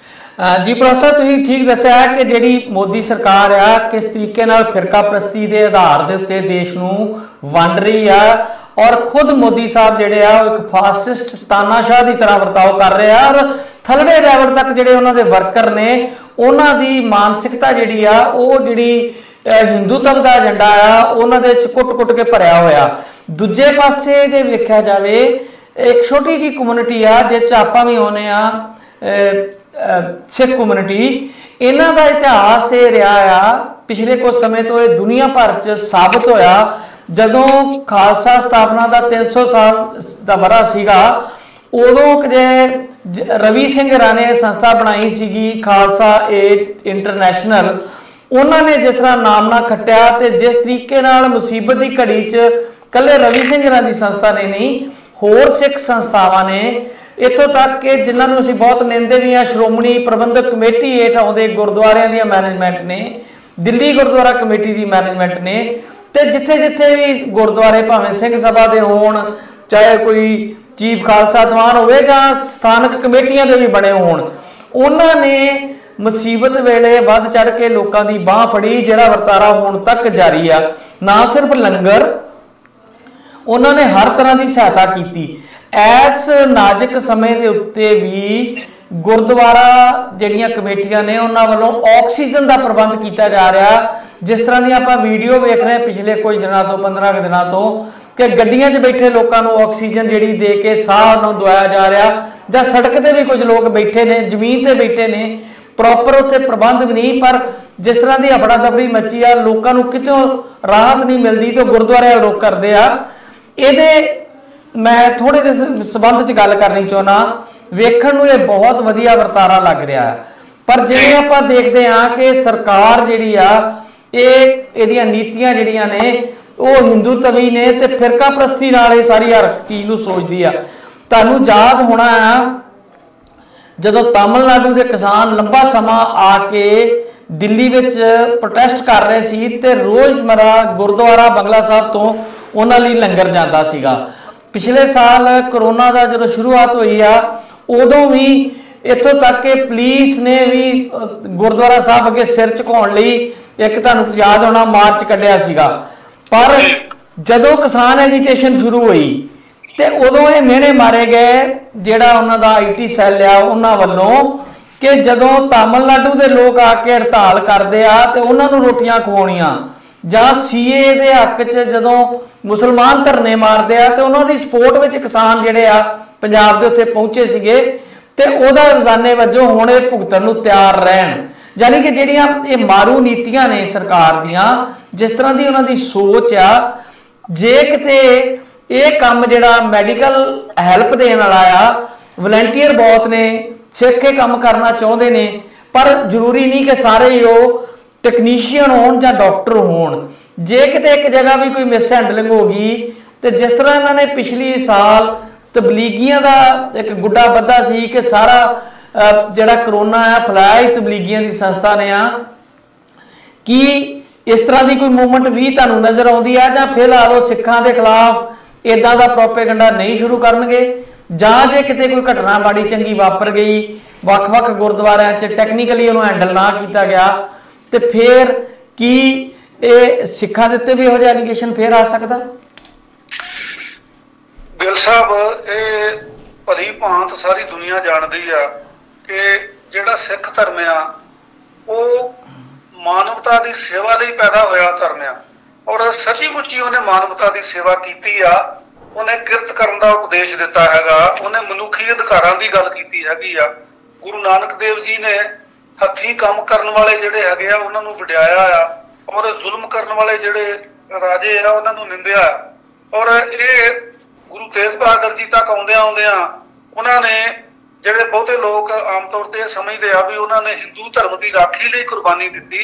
ਜੀ ਪ੍ਰੋਫੈਸਰ, ਤੁਸੀਂ ਠੀਕ ਦੱਸਿਆ ਕਿ ਜਿਹੜੀ ਮੋਦੀ ਸਰਕਾਰ ਆ ਕਿਸ ਤਰੀਕੇ ਨਾਲ ਫਿਰਕਾ ਪ੍ਰਸਤੀ ਦੇ ਆਧਾਰ ਦੇ ਉੱਤੇ ਦੇਸ਼ ਨੂੰ ਵੰਡ ਰਹੀ ਆ, ਔਰ ਖੁਦ ਮੋਦੀ ਸਾਹਿਬ ਜਿਹੜੇ ਆ ਉਹ ਇੱਕ ਫਾਸਿਸਟ ਤਾਨਾਸ਼ਾਹ ਦੀ ਤਰ੍ਹਾਂ ਵਰਤਾਓ ਕਰ ਰਹੇ ਆ, ਔਰ ਥੱਲੜੇ ਲੈਵਲ ਤੱਕ ਜਿਹੜੇ ਉਹਨਾਂ ਦੇ ਵਰਕਰ ਨੇ ਉਹਨਾਂ ਦੀ ਮਾਨਸਿਕਤਾ ਜਿਹੜੀ ਆ ਉਹ ਜਿਹੜੀ ਹਿੰਦੂਤਵ ਦਾ ਏਜੰਡਾ ਆ ਉਹਨਾਂ ਦੇ ਚ ਕੁੱਟ-ਕੁੱਟ ਕੇ ਭਰਿਆ ਹੋਇਆ। ਦੂਜੇ ਪਾਸੇ ਜੇ ਵੇਖਿਆ ਜਾਵੇ ਇੱਕ ਛੋਟੀ ਜਿਹੀ ਕਮਿਊਨਿਟੀ ਆ ਜਿਸ 'ਚ ਆਪਾਂ ਵੀ ਆਉਂਦੇ ਆ, ਸਿੱਖ ਕਮਿਊਨਿਟੀ, ਇਹਨਾਂ ਦਾ ਇਤਿਹਾਸ ਇਹ ਰਿਹਾ ਆ ਪਿਛਲੇ ਕੁਝ ਸਮੇਂ ਤੋਂ, ਇਹ ਦੁਨੀਆ ਭਰ 'ਚ ਸਾਬਤ ਹੋਇਆ। ਜਦੋਂ ਖਾਲਸਾ ਸਥਾਪਨਾ ਦਾ 300 ਸਾਲ ਦਾ ਵਰ੍ਹਾ ਸੀਗਾ, ਉਦੋਂ ਜੇ ਰਵੀ ਸਿੰਘ ਰਾਣੇ ਨੇ ਸੰਸਥਾ ਬਣਾਈ ਸੀਗੀ ਖਾਲਸਾ ਏਡ ਇੰਟਰਨੈਸ਼ਨਲ, ਉਹਨਾਂ ਨੇ ਜਿਸ ਤਰ੍ਹਾਂ ਨਾਮਨਾ ਖੱਟਿਆ ਤੇ ਜਿਸ ਤਰੀਕੇ ਨਾਲ ਮੁਸੀਬਤ ਦੀ ਘੜੀ 'ਚ ਕੱਲੇ ਰਵੀ ਸਿੰਘ ਰਾਣੇ ਦੀ ਸੰਸਥਾ ਨੇ ਨਹੀਂ, ਹੋਰ ਸਿੱਖ ਸੰਸਥਾਵਾਂ ਨੇ, ਇੱਥੋਂ ਤੱਕ ਕਿ ਜਿਨ੍ਹਾਂ ਨੂੰ ਅਸੀਂ ਬਹੁਤ ਨਿੰਦੇ ਵੀ ਆ, ਸ਼੍ਰੋਮਣੀ ਪ੍ਰਬੰਧਕ ਕਮੇਟੀ ਹੇਠ ਆਉਂਦੇ ਗੁਰਦੁਆਰਿਆਂ ਦੀਆਂ ਮੈਨੇਜਮੈਂਟ ਨੇ, ਦਿੱਲੀ ਗੁਰਦੁਆਰਾ ਕਮੇਟੀ ਦੀ ਮੈਨੇਜਮੈਂਟ ਨੇ, ਤੇ ਜਿੱਥੇ ਜਿੱਥੇ ਵੀ ਗੁਰਦੁਆਰੇ ਭਾਵੇਂ ਸਿੰਘ ਸਭਾ ਦੇ ਹੋਣ, ਚਾਹੇ ਕੋਈ ਚੀਫ ਖਾਲਸਾ ਦੀਵਾਨ ਹੋਵੇ ਜਾਂ ਸਥਾਨਕ ਕਮੇਟੀਆਂ ਦੇ ਵੀ ਬਣੇ ਹੋਣ, ਉਹਨਾਂ ਨੇ ਮੁਸੀਬਤ ਵੇਲੇ ਵੱਧ ਚੜ ਕੇ ਲੋਕਾਂ ਦੀ ਬਾਹ ਫੜੀ, ਜਿਹੜਾ ਵਰਤਾਰਾ ਹੁਣ ਤੱਕ ਜਾਰੀ ਆ। ਨਾ ਸਿਰਫ ਲੰਗਰ, ਉਹਨਾਂ ਨੇ ਹਰ ਤਰ੍ਹਾਂ ਦੀ ਸਹਾਇਤਾ ਕੀਤੀ। ਇਸ ਨਾਜ਼ੁਕ ਸਮੇਂ ਦੇ ਉੱਤੇ ਵੀ ਗੁਰਦੁਆਰਾ ਜਿਹੜੀਆਂ ਕਮੇਟੀਆਂ ਨੇ ਉਹਨਾਂ ਵੱਲੋਂ ਆਕਸੀਜਨ ਦਾ ਪ੍ਰਬੰਧ ਕੀਤਾ ਜਾ ਰਿਹਾ। ਜਿਸ ਤਰ੍ਹਾਂ ਦੀ ਆਪਾਂ ਵੀਡੀਓ ਵੇਖ ਰਹੇ ਪਿਛਲੇ ਕੁਝ ਦਿਨਾਂ ਤੋਂ, 15 ਦਿਨਾਂ ਤੋਂ, ਕਿ ਗੱਡੀਆਂ 'ਚ ਬੈਠੇ ਲੋਕਾਂ ਨੂੰ ਆਕਸੀਜਨ ਜਿਹੜੀ ਦੇ ਕੇ ਸਾਹ ਨੂੰ ਦਵਾਇਆ ਜਾ ਰਿਹਾ, ਜਾਂ ਸੜਕ ਤੇ ਵੀ ਕੁਝ ਲੋਕ ਬੈਠੇ ਨੇ, ਜ਼ਮੀਨ ਤੇ ਬੈਠੇ ਨੇ, ਪ੍ਰੋਪਰ ਉੱਥੇ ਪ੍ਰਬੰਧ ਵੀ ਨਹੀਂ। ਪਰ ਜਿਸ ਤਰ੍ਹਾਂ ਦੀ ਹਫੜਾ ਦਫੜੀ ਮੱਚੀ ਆ, ਲੋਕਾਂ ਨੂੰ ਕਿਤੋਂ ਰਾਹਤ ਨਹੀਂ ਮਿਲਦੀ ਤੇ ਗੁਰਦੁਆਰੇ ਰੋਕ ਕਰਦੇ ਆ। ਇਹਦੇ ਮੈਂ ਥੋੜੇ ਜਿਹੇ ਸੰਬੰਧ 'ਚ ਗੱਲ ਕਰਨੀ ਚਾਹੁੰਦਾ। ਵੇਖਣ ਨੂੰ ਇਹ ਬਹੁਤ ਵਧੀਆ ਵਰਤਾਰਾ ਲੱਗ ਰਿਹਾ ਹੈ, ਪਰ ਜਿਵੇਂ ਆਪਾਂ ਦੇਖਦੇ ਹਾਂ ਕਿ ਸਰਕਾਰ ਜਿਹੜੀ ਆ ਇਹਦੀਆਂ ਨੀਤੀਆਂ ਜਿਹੜੀਆਂ ਨੇ ਉਹ ਹਿੰਦੂਤਵੀ ਨੇ ਤੇ ਫਿਰਕਾ ਪ੍ਰਸਤੀ ਨਾਲ ਇਹ ਸਾਰੀ ਹਰ ਚੀਜ਼ ਨੂੰ ਸੋਚਦੀ ਆ। ਤੁਹਾਨੂੰ ਯਾਦ ਹੋਣਾ ਆ ਜਦੋਂ ਤਾਮਿਲਨਾਡੂ ਦੇ ਕਿਸਾਨ ਲੰਬਾ ਸਮਾਂ ਆ ਕੇ ਦਿੱਲੀ ਵਿੱਚ ਪ੍ਰੋਟੈਸਟ ਕਰ ਰਹੇ ਸੀ ਤੇ ਰੋਜ਼ਮਰਾ ਗੁਰਦੁਆਰਾ ਬੰਗਲਾ ਸਾਹਿਬ ਤੋਂ ਉਹਨਾਂ ਲਈ ਲੰਗਰ ਜਾਂਦਾ ਸੀਗਾ। ਪਿਛਲੇ ਸਾਲ ਕਰੋਨਾ ਦਾ ਜਦੋਂ ਸ਼ੁਰੂਆਤ ਹੋਈ ਆ, ਉਦੋਂ ਵੀ ਇੱਥੋਂ ਤੱਕ ਕਿ ਪੁਲਿਸ ਨੇ ਵੀ ਗੁਰਦੁਆਰਾ ਸਾਹਿਬ ਅੱਗੇ ਸਿਰ ਝੁਕਾਉਣ ਲਈ ਇੱਕ ਤੁਹਾਨੂੰ ਯਾਦ ਹੋਣਾ ਮਾਰਚ ਕੱਢਿਆ ਸੀਗਾ। ਪਰ ਜਦੋਂ ਕਿਸਾਨ ਐਜੀਟੇਸ਼ਨ ਸ਼ੁਰੂ ਹੋਈ ਤੇ ਉਦੋਂ ਇਹ ਮਿਹਣੇ ਮਾਰੇ ਗਏ, ਜਿਹੜਾ ਉਹਨਾਂ ਦਾ IT ਸੈੱਲ ਆ ਉਹਨਾਂ ਵੱਲੋਂ, ਕਿ ਜਦੋਂ ਤਾਮਿਲਨਾਡੂ ਦੇ ਲੋਕ ਆ ਕੇ ਹੜਤਾਲ ਕਰਦੇ ਆ ਤੇ ਉਹਨਾਂ ਨੂੰ ਰੋਟੀਆਂ ਖਵਾਉਣੀਆਂ, ਜਾਂ CA ਦੇ ਹੱਕ 'ਚ ਜਦੋਂ ਮੁਸਲਮਾਨ ਧਰਨੇ ਮਾਰਦੇ ਆ ਤੇ ਉਹਨਾਂ ਦੀ ਸਪੋਰਟ ਵਿੱਚ ਕਿਸਾਨ ਜਿਹੜੇ ਆ ਪੰਜਾਬ ਦੇ ਉੱਤੇ ਪਹੁੰਚੇ ਸੀਗੇ, ਤੇ ਉਹਦਾ ਰੋਜ਼ਾਨੇ ਵਜੋਂ ਹੁਣ ਇਹ ਭੁਗਤਣ ਨੂੰ ਤਿਆਰ ਰਹਿਣ। ਯਾਨੀ ਕਿ ਜਿਹੜੀਆਂ ਇਹ ਮਾਰੂ ਨੀਤੀਆਂ ਨੇ ਸਰਕਾਰ ਦੀਆਂ, ਜਿਸ ਤਰ੍ਹਾਂ ਦੀ ਉਹਨਾਂ ਦੀ ਸੋਚ ਆ, ਜੇ ਕਿਤੇ ਇਹ ਕੰਮ ਜਿਹੜਾ ਮੈਡੀਕਲ ਹੈਲਪ ਦੇਣ ਵਾਲਾ ਆ, ਵਲੰਟੀਅਰ ਬਹੁਤ ਨੇ, ਸਿੱਖ ਕੇ ਕੰਮ ਕਰਨਾ ਚਾਹੁੰਦੇ ਨੇ, ਪਰ ਜ਼ਰੂਰੀ ਨਹੀਂ ਕਿ ਸਾਰੇ ਹੀ ਉਹ ਟੈਕਨੀਸ਼ੀਅਨ ਹੋਣ ਜਾਂ ਡਾਕਟਰ ਹੋਣ, ਜੇ ਕਿਤੇ ਇੱਕ ਜਗ੍ਹਾ ਵੀ ਕੋਈ ਮਿਸ ਹੈਂਡਲਿੰਗ ਹੋ ਗਈ ਤੇ ਜਿਸ ਤਰ੍ਹਾਂ ਇਹਨਾਂ ਨੇ ਪਿਛਲੀ ਸਾਲ ਤਬਲੀਗੀਆਂ ਦਾ ਇੱਕ ਗੁੱਡਾ ਬੱਧਾ ਸੀ ਕਿ ਸਾਰਾ ਜਿਹੜਾ ਕਰੋਨਾ ਆ ਫੈਲਾਇਆ ਹੀ ਤਬਲੀਗੀਆਂ ਦੀ ਸੰਸਥਾ ਨੇ ਆ, ਕੀ ਇਸ ਤਰ੍ਹਾਂ ਦੀ ਕੋਈ ਮੂਵਮੈਂਟ ਵੀ ਤੁਹਾਨੂੰ ਨਜ਼ਰ ਆਉਂਦੀ ਆ ਜਾਂ ਫਿਲਹਾਲ ਉਹ ਸਿੱਖਾਂ ਦੇ ਖਿਲਾਫ ਇਦਾਂ ਦਾ ਪ੍ਰੋਪੇਗੈਂਡਾ ਨਹੀਂ ਸ਼ੁਰੂ ਕਰਨਗੇ? ਜਾਂ ਜੇ ਕਿਤੇ ਕੋਈ ਘਟਨਾ ਮਾੜੀ ਚੰਗੀ ਵਾਪਰ ਗਈ ਵੱਖ-ਵੱਖ ਗੁਰਦੁਆਰਿਆਂ 'ਚ ਟੈਕਨੀਕਲੀ ਉਹਨੂੰ ਹੈਂਡਲ ਨਾ ਕੀਤਾ ਗਿਆ ਤੇ ਫਿਰ ਕੀ ਇਹ ਸਿੱਖਾਂ ਦੇ ਉੱਤੇ ਵੀ ਇਹੋ ਜਿਹਾ ਐਲੀਗੇਸ਼ਨ ਫੇਰ ਆ ਸਕਦਾ? ਗਿੱਲ ਸਾਹਿਬ, ਇਹ ਭਲੀ ਭਾਂਤ ਸਾਰੀ ਦੁਨੀਆ ਜਾਣਦੀ ਆ ਕਿ ਜਿਹੜਾ ਸਿੱਖ ਧਰਮ ਆ ਉਹ ਮਾਨਵਤਾ ਦੀ ਸੇਵਾ ਲਈ ਪੈਦਾ ਹੋਇਆ ਧਰਮ ਆ, ਔਰ ਸੱਚੀ ਮੁੱਚੀ ਉਹਨੇ ਮਾਨਵਤਾ ਦੀ ਸੇਵਾ ਕੀਤੀ ਆ। ਉਹਨੇ ਕਿਰਤ ਕਰਨ ਦਾ ਉਪਦੇਸ਼ ਦਿੱਤਾ ਹੈਗਾ, ਉਹਨੇ ਮਨੁੱਖੀ ਅਧਿਕਾਰਾਂ ਦੀ ਗੱਲ ਕੀਤੀ ਹੈਗੀ ਆ। ਗੁਰੂ ਨਾਨਕ ਦੇਵ ਜੀ ਨੇ ਹੱਥੀਂ ਕੰਮ ਕਰਨ ਵਾਲੇ ਜਿਹੜੇ ਹੈਗੇ ਆ ਉਹਨਾਂ ਨੂੰ ਵਡਿਆਇਆ ਆ, ਔਰ ਜ਼ੁਲਮ ਕਰਨ ਵਾਲੇ ਜਿਹੜੇ ਰਾਜੇ ਆ ਉਹਨਾਂ ਨੂੰ ਨਿੰਦਿਆ। ਔਰ ਇਹ ਗੁਰੂ ਤੇਗ ਬਹਾਦਰ ਜੀ ਤੱਕ ਆਉਂਦਿਆਂ ਉਹਨਾਂ ਨੇ, ਜਿਹੜੇ ਬਹੁਤੇ ਲੋਕ ਆਮ ਤੌਰ ਤੇ ਸਮਝਦੇ ਆ ਵੀ ਉਹਨਾਂ ਨੇ ਹਿੰਦੂ ਧਰਮ ਦੀ ਰਾਖੀ ਲਈ ਕੁਰਬਾਨੀ ਦਿੱਤੀ।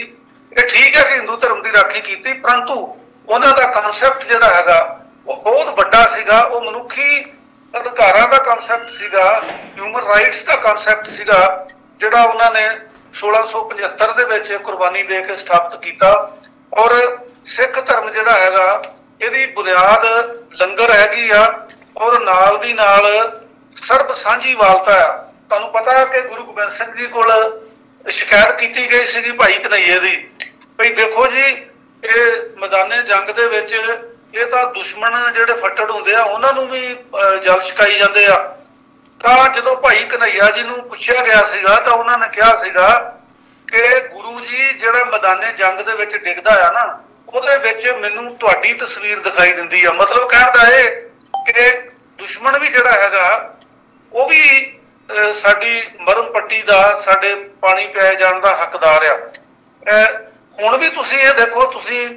ਇਹ ਠੀਕ ਹੈ ਕਿ ਹਿੰਦੂ ਧਰਮ ਦੀ ਰਾਖੀ ਕੀਤੀ, ਪਰੰਤੂ ਉਹਨਾਂ ਦਾ ਕਨਸੈਪਟ ਜਿਹੜਾ ਹੈਗਾ ਉਹ ਬਹੁਤ ਵੱਡਾ ਸੀਗਾ। ਉਹ ਮਨੁੱਖੀ ਅਧਿਕਾਰਾਂ ਦਾ ਕਨਸੈਪਟ ਸੀਗਾ, ਹਿਊਮਨ ਰਾਈਟਸ ਦਾ ਕਨਸੈਪਟ ਸੀਗਾ, ਜਿਹੜਾ ਉਹਨਾਂ ਨੇ 1675 ਦੇ ਵਿੱਚ ਕੁਰਬਾਨੀ ਦੇ ਕੇ ਸਥਾਪਿਤ ਕੀਤਾ। ਔਰ ਸਿੱਖ ਧਰਮ ਜਿਹੜਾ ਹੈਗਾ ਇਹਦੀ ਬੁਨਿਆਦ ਲੰਗਰ ਹੈਗੀ ਆ, ਔਰ ਨਾਲ ਦੀ ਨਾਲ ਸਰਬ ਸਾਂਝੀ ਵਾਲਤਾ ਆ। ਤੁਹਾਨੂੰ ਪਤਾ ਕਿ ਗੁਰੂ ਗੋਬਿੰਦ ਸਿੰਘ ਜੀ ਕੋਲ ਸ਼ਿਕਾਇਤ ਕੀਤੀ ਗਈ ਸੀਗੀ ਭਾਈ ਕਨਈਏ ਦੀ, ਭਈ ਦੇਖੋ ਜੀ ਇਹ ਮੈਦਾਨੇ ਜੰਗ ਦੇ ਵਿੱਚ ਇਹ ਤਾਂ ਦੁਸ਼ਮਣ ਜਿਹੜੇ ਫੱਟੜ ਹੁੰਦੇ ਆ ਉਹਨਾਂ ਨੂੰ ਵੀ ਜਲ ਛਕਾਈ ਜਾਂਦੇ ਆ। ਤਾਂ ਜਦੋਂ ਭਾਈ ਕਨਈਆ ਜੀ ਨੂੰ ਪੁੱਛਿਆ ਗਿਆ ਸੀਗਾ ਤਾਂ ਉਹਨਾਂ ਨੇ ਕਿਹਾ ਸੀਗਾ ਕਿ ਗੁਰੂ ਜੀ ਜਿਹੜਾ ਮੈਦਾਨੇ ਜੰਗ ਦੇ ਵਿੱਚ ਡਿੱਗਦਾ ਆ ਨਾ, ਉਹਦੇ ਵਿੱਚ ਮੈਨੂੰ ਤੁਹਾਡੀ ਤਸਵੀਰ ਦਿਖਾਈ ਦਿੰਦੀ ਆ। ਮਤਲਬ ਕਹਿਣ ਦਾ ਇਹ ਕਿ ਦੁਸ਼ਮਣ ਵੀ ਜਿਹੜਾ ਹੈਗਾ ਉਹ ਵੀ ਸਾਡੀ ਮਰਮ ਪੱਟੀ ਦਾ, ਸਾਡੇ ਪਾਣੀ ਪਿਆਏ ਜਾਣ ਦਾ ਹੱਕਦਾਰ ਆ। ਹੁਣ ਵੀ ਤੁਸੀਂ ਇਹ ਦੇਖੋ, ਤੁਸੀਂ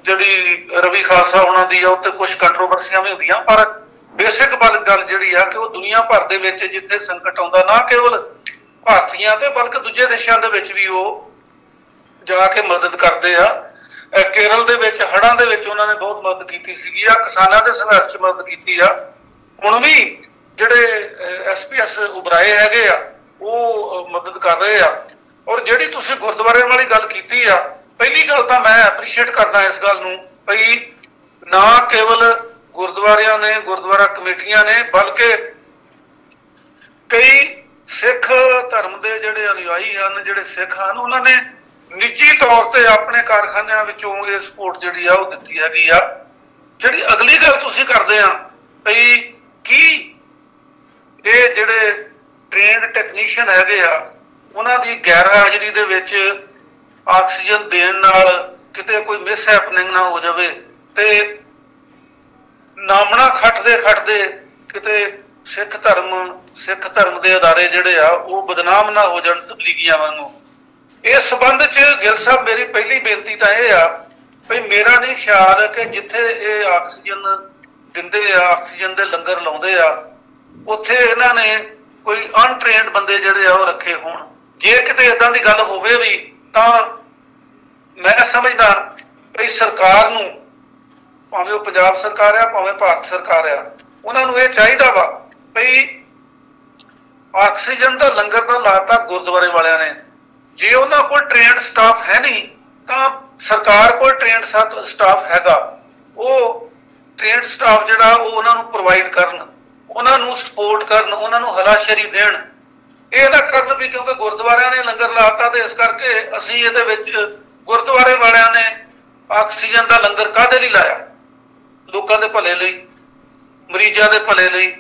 ਜਿਹੜੀ ਰਵੀ ਖਾਲਸਾ ਉਹਨਾਂ ਦੀ ਆ ਉੱਤੇ ਕੁਝ ਕੰਟਰੋਵਰਸੀਆਂ ਵੀ ਹੁੰਦੀਆਂ, ਪਰ ਬੇਸਿਕ ਗੱਲ ਜਿਹੜੀ ਆ ਕਿ ਉਹ ਦੁਨੀਆ ਭਰ ਦੇ ਵਿੱਚ ਜਿੱਥੇ ਸੰਕਟ ਆਉਂਦਾ, ਨਾ ਕੇਵਲ ਭਾਰਤੀਆਂ ਤੇ ਬਲਕਿ ਦੂਜੇ ਦੇਸ਼ਾਂ ਦੇ ਵਿੱਚ ਵੀ ਉਹ ਜਾ ਕੇ ਮਦਦ ਕਰਦੇ ਆ। ਕੇਰਲ ਦੇ ਵਿੱਚ ਹੜ੍ਹਾਂ ਦੇ ਵਿੱਚ ਉਹਨਾਂ ਨੇ ਬਹੁਤ ਮਦਦ ਕੀਤੀ ਸੀਗੀ ਆ, ਕਿਸਾਨਾਂ ਦੇ ਸੰਘਰਸ਼ 'ਚ ਮਦਦ ਕੀਤੀ ਆ। ਹੁਣ ਵੀ ਜਿਹੜੇ SPS ਉਬਰਾਏ ਹੈਗੇ ਆ ਉਹ ਮਦਦ ਕਰ ਰਹੇ ਆ। ਔਰ ਜਿਹੜੀ ਤੁਸੀਂ ਗੁਰਦੁਆਰਿਆਂ ਵਾਲੀ ਗੱਲ ਕੀਤੀ ਆ, ਪਹਿਲੀ ਗੱਲ ਤਾਂ ਮੈਂ ਐਪਰੀਸ਼ੀਏਟ ਕਰਦਾ ਇਸ ਗੱਲ ਨੂੰ, ਭਈ ਨਾ ਕੇਵਲ ਗੁਰਦੁਆਰਿਆਂ ਨੇ, ਗੁਰਦੁਆਰਾ ਕਮੇਟੀਆਂ ਨੇ, ਬਲਕਿ ਕਈ ਸਿੱਖ ਧਰਮ ਦੇ ਜਿਹੜੇ ਅਨੁਯਾਈ ਹਨ, ਜਿਹੜੇ ਸਿੱਖ ਹਨ, ਉਹਨਾਂ ਨੇ ਨਿੱਜੀ ਤੌਰ ਤੇ ਆਪਣੇ ਕਾਰਖਾਨਿਆਂ ਵਿੱਚੋਂ ਇਹ ਸਪੋਰਟ ਜਿਹੜੀ ਆ ਉਹ ਦਿੱਤੀ ਹੈਗੀ ਆ। ਜਿਹੜੀ ਅਗਲੀ ਗੱਲ ਤੁਸੀਂ ਕਰਦੇ ਆ ਭਈ ਕੀ ਇਹ ਜਿਹੜੇ ਟ੍ਰੇਨਡ ਟੈਕਨੀਸ਼ੀਅਨ ਹੈਗੇ ਆ ਉਹਨਾਂ ਦੀ ਗੈਰ ਹਾਜ਼ਰੀ ਦੇ ਵਿੱਚ ਆਕਸੀਜਨ ਦੇਣ ਨਾਲ ਕਿਤੇ ਕੋਈ ਮਿਸ ਹੈਪਨਿੰਗ ਨਾ ਹੋ ਜਾਵੇ ਤੇ ਨਾਮਣਾ ਖੱਟਦੇ ਕਿਤੇ ਸਿੱਖ ਧਰਮ ਦੇ ਅਦਾਰੇ ਜਿਹੜੇ ਆ ਉਹ ਬਦਨਾਮ ਨਾ ਹੋ ਜਾਣ ਤਬਲੀਗੀਆਂ ਵਾਂਗੂ। ਇਸ ਸੰਬੰਧ 'ਚ ਗਿੱਲ ਸਾਹਿਬ ਮੇਰੀ ਪਹਿਲੀ ਬੇਨਤੀ ਤਾਂ ਇਹ ਆ ਭਈ ਮੇਰਾ ਨਹੀਂ ਖਿਆਲ ਕਿ ਜਿੱਥੇ ਇਹ ਆਕਸੀਜਨ ਦਿੰਦੇ ਆ, ਆਕਸੀਜਨ ਦੇ ਲੰਗਰ ਲਾਉਂਦੇ ਆ, ਉੱਥੇ ਇਹਨਾਂ ਨੇ ਕੋਈ ਅਨਟ੍ਰੇਨਡ ਬੰਦੇ ਜਿਹੜੇ ਆ ਉਹ ਰੱਖੇ ਹੋਣ। ਜੇ ਕਿਤੇ ਏਦਾਂ ਦੀ ਗੱਲ ਹੋਵੇ ਵੀ ਤਾਂ ਮੈਂ ਸਮਝਦਾ ਭਈ ਸਰਕਾਰ ਨੂੰ, ਭਾਵੇਂ ਉਹ ਪੰਜਾਬ ਸਰਕਾਰ ਆ ਭਾਵੇਂ ਭਾਰਤ ਸਰਕਾਰ ਆ, ਉਹਨਾਂ ਨੂੰ ਇਹ ਚਾਹੀਦਾ ਵਾ ਭਈ ਆਕਸੀਜਨ ਦਾ ਲੰਗਰ ਤਾਂ ਲਾਤਾ ਗੁਰਦੁਆਰੇ ਵਾਲਿਆਂ ਨੇ, ਜੇ ਉਹਨਾਂ ਕੋਲ ਟ੍ਰੇਨਡ ਸਟਾਫ ਹੈ ਨਹੀਂ ਤਾਂ ਸਰਕਾਰ ਕੋਲ ਟ੍ਰੇਨਡ ਸਟਾਫ ਹੈਗਾ, ਉਹ ਟ੍ਰੇਨਡ ਸਟਾਫ ਜਿਹੜਾ ਉਹ ਉਹਨਾਂ ਨੂੰ ਪ੍ਰੋਵਾਈਡ ਕਰਨ, ਉਹਨਾਂ ਨੂੰ ਸਪੋਰਟ ਕਰਨ, ਉਹਨਾਂ ਨੂੰ ਹਲਾਸ਼ੇਰੀ ਦੇਣ। ਇਹ ਨਾ ਕਰਨ ਵੀ ਕਿਉਂਕਿ ਗੁਰਦੁਆਰਿਆਂ ਨੇ ਲੰਗਰ ਲਾਤਾ ਤੇ ਇਸ ਕਰਕੇ ਅਸੀਂ ਇਹਦੇ ਵਿੱਚ, ਗੁਰਦੁਆਰੇ ਵਾਲਿਆਂ ਨੇ ਆਕਸੀਜਨ ਦਾ ਲੰਗਰ ਕਾਹਦੇ ਲਈ ਲਾਇਆ? ਲੋਕਾਂ ਦੇ ਭਲੇ ਲਈ, ਮਰੀਜ਼ਾਂ ਦੇ ਭਲੇ ਲਈ।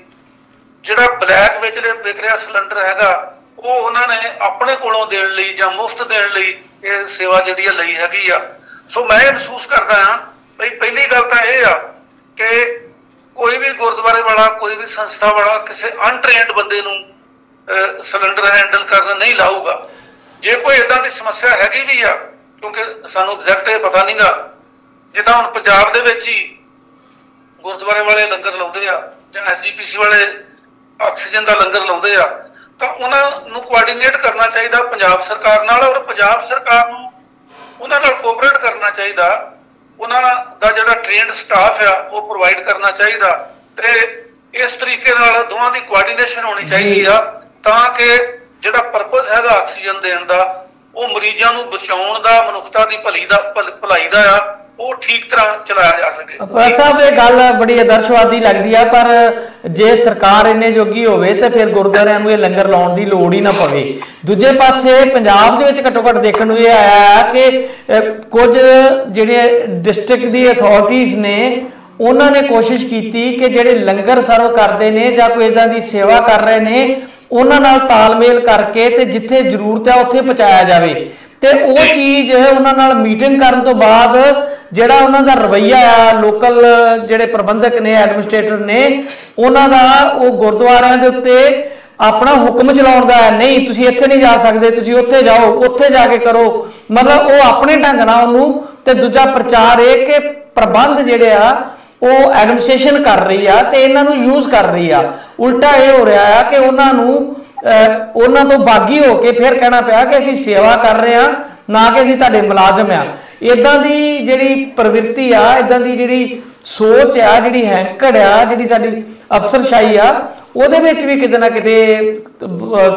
ਜਿਹੜਾ ਬਲੈਕ ਵਿੱਚ ਵਿਕ ਰਿਹਾ ਸਿਲੰਡਰ ਹੈਗਾ ਉਹ ਉਹਨਾਂ ਨੇ ਆਪਣੇ ਕੋਲੋਂ ਦੇਣ ਲਈ ਜਾਂ ਮੁਫਤ ਦੇਣ ਲਈ ਇਹ ਸੇਵਾ ਜਿਹੜੀ ਆ ਲਈ ਹੈਗੀ ਆ। ਸੋ ਮੈਂ ਇਹ ਮਹਿਸੂਸ ਕਰਦਾ ਹਾਂ ਬਈ ਪਹਿਲੀ ਗੱਲ ਤਾਂ ਇਹ ਆ ਕਿ ਕੋਈ ਵੀ ਗੁਰਦੁਆਰੇ ਵਾਲਾ, ਕੋਈ ਵੀ ਸੰਸਥਾ ਵਾਲਾ ਕਿਸੇ ਅਨਟ੍ਰੇਨਡ ਬੰਦੇ ਨੂੰ ਸਿਲੰਡਰ ਹੈਂਡਲ ਕਰਨ ਨਹੀਂ ਲਾਊਗਾ। ਜੇ ਕੋਈ ਏਦਾਂ ਦੀ ਸਮੱਸਿਆ ਹੈਗੀ ਵੀ ਆ, ਕਿਉਂਕਿ ਸਾਨੂੰ ਐਗਜ਼ੈਕਟ ਇਹ ਪਤਾ ਨਹੀਂਗਾ, ਜਿੱਦਾਂ ਹੁਣ ਪੰਜਾਬ ਦੇ ਵਿੱਚ ਹੀ ਗੁਰਦੁਆਰੇ ਵਾਲੇ ਲੰਗਰ ਲਾਉਂਦੇ ਆ ਜਾਂ SGPC ਵਾਲੇ ਆਕਸੀਜਨ ਦਾ ਲੰਗਰ ਲਾਉਂਦੇ ਆ, ਤਾਂ ਉਹਨਾਂ ਨੂੰ ਕੋਆਰਡੀਨੇਟ ਕਰਨਾ ਚਾਹੀਦਾ ਪੰਜਾਬ ਸਰਕਾਰ ਨਾਲ, ਔਰ ਪੰਜਾਬ ਸਰਕਾਰ ਨੂੰ ਉਹਨਾਂ ਨਾਲ ਕੋਆਪਰੇਟ ਕਰਨਾ ਚਾਹੀਦਾ, ਉਹਨਾਂ ਦਾ ਜਿਹੜਾ ਟ੍ਰੇਨਡ ਸਟਾਫ ਆ ਉਹ ਪ੍ਰੋਵਾਈਡ ਕਰਨਾ ਚਾਹੀਦਾ ਤੇ ਇਸ ਤਰੀਕੇ ਨਾਲ ਦੋਵਾਂ ਦੀ ਕੋਆਰਡੀਨੇਸ਼ਨ ਹੋਣੀ ਚਾਹੀਦੀ ਆ ਤਾਂ ਕਿ ਜਿਹੜਾ ਪਰਪਸ ਹੈਗਾ ਆਕਸੀਜਨ ਦੇਣ ਦਾ ਉਹ ਮਰੀਜ਼ਾਂ ਨੂੰ ਬਚਾਉਣ ਦਾ, ਮਨੁੱਖਤਾ ਦੀ ਭਲਾਈ ਦਾ ਆ, ਉਹ ਠੀਕ ਤਰ੍ਹਾਂ ਚਲਾਇਆ ਜਾ ਸਕੇ। ਪਰ ਸਾਹਿਬ ਇਹ ਗੱਲ ਬੜੀ ਆਦਰਸ਼ਵਾਦੀ ਲੱਗਦੀ ਆ, ਪਰ ਜੇ ਸਰਕਾਰ ਇੰਨੇ ਜੋਗੀ ਹੋਵੇ ਤੇ ਫਿਰ ਗੁਰਦੁਆਰਿਆਂ ਨੂੰ ਇਹ ਲੰਗਰ ਲਾਉਣ ਦੀ ਲੋੜ ਹੀ ਨਾ ਪਵੇ। ਦੂਜੇ ਪਾਸੇ ਪੰਜਾਬ ਦੇ ਵਿੱਚ ਘੱਟੋ ਘੱਟ ਦੇਖਣ ਨੂੰ ਇਹ ਆਇਆ ਕਿ ਕੁਝ ਜਿਹੜੇ ਡਿਸਟ੍ਰਿਕਟ ਦੀ ਅਥਾਰਟੀਜ਼ ਨੇ ਉਹਨਾਂ ਨੇ ਕੋਸ਼ਿਸ਼ ਕੀਤੀ ਕਿ ਜਿਹੜੇ ਲੰਗਰ ਸਰਵ ਕਰਦੇ ਨੇ ਜਾਂ ਕੋਈ ਇਦਾਂ ਦੀ ਸੇਵਾ ਕਰ ਰਹੇ ਨੇ ਉਹਨਾਂ ਨਾਲ ਤਾਲਮੇਲ ਕਰਕੇ ਤੇ ਜਿੱਥੇ ਜ਼ਰੂਰਤ ਹੈ ਉੱਥੇ ਪਹੁੰਚਾਇਆ ਜਾਵੇ ਤੇ ਉਹ ਚੀਜ਼ ਉਹਨਾਂ ਨਾਲ ਮੀਟਿੰਗ ਕਰਨ ਤੋਂ ਬਾਅਦ ਜਿਹੜਾ ਉਹਨਾਂ ਦਾ ਰਵੱਈਆ ਆ ਲੋਕਲ ਜਿਹੜੇ ਪ੍ਰਬੰਧਕ ਨੇ, ਐਡਮਿਨਿਸਟ੍ਰੇਟਰ ਨੇ, ਉਹਨਾਂ ਦਾ ਉਹ ਗੁਰਦੁਆਰਿਆਂ ਦੇ ਉੱਤੇ ਆਪਣਾ ਹੁਕਮ ਚਲਾਉਣ ਦਾ ਹੈ, ਨਹੀਂ ਤੁਸੀਂ ਇੱਥੇ ਨਹੀਂ ਜਾ ਸਕਦੇ, ਤੁਸੀਂ ਉੱਥੇ ਜਾਓ, ਉੱਥੇ ਜਾ ਕੇ ਕਰੋ, ਮਤਲਬ ਉਹ ਆਪਣੇ ਢੰਗ ਨਾਲ ਉਹਨੂੰ। ਤੇ ਦੂਜਾ ਪ੍ਰਚਾਰ ਇਹ ਕਿ ਪ੍ਰਬੰਧ ਜਿਹੜੇ ਆ ਉਹ ਐਡਮਿਨਿਸਟ੍ਰੇਸ਼ਨ ਕਰ ਰਹੀ ਆ ਤੇ ਇਹਨਾਂ ਨੂੰ ਯੂਜ਼ ਕਰ ਰਹੀ ਆ। ਉਲਟਾ ਇਹ ਹੋ ਰਿਹਾ ਆ ਕਿ ਉਹਨਾਂ ਤੋਂ ਬਾਗੀ ਹੋ ਕੇ ਫਿਰ ਕਹਿਣਾ ਪਿਆ ਕਿ ਅਸੀਂ ਸੇਵਾ ਕਰ ਰਹੇ ਆ, ਨਾ ਕਿ ਅਸੀਂ ਤੁਹਾਡੇ ਮੁਲਾਜ਼ਮ ਆ। ਇਦਾਂ ਦੀ ਜਿਹੜੀ ਪ੍ਰਵਿਰਤੀ ਆ, ਇਦਾਂ ਦੀ ਜਿਹੜੀ ਸੋਚ ਆ, ਜਿਹੜੀ ਹੈਂਕੜ ਆ, ਜਿਹੜੀ ਸਾਡੀ ਅਫਸਰਸ਼ਾਹੀ ਆ, ਉਹਦੇ ਵਿੱਚ ਵੀ ਕਿਤੇ ਨਾ ਕਿਤੇ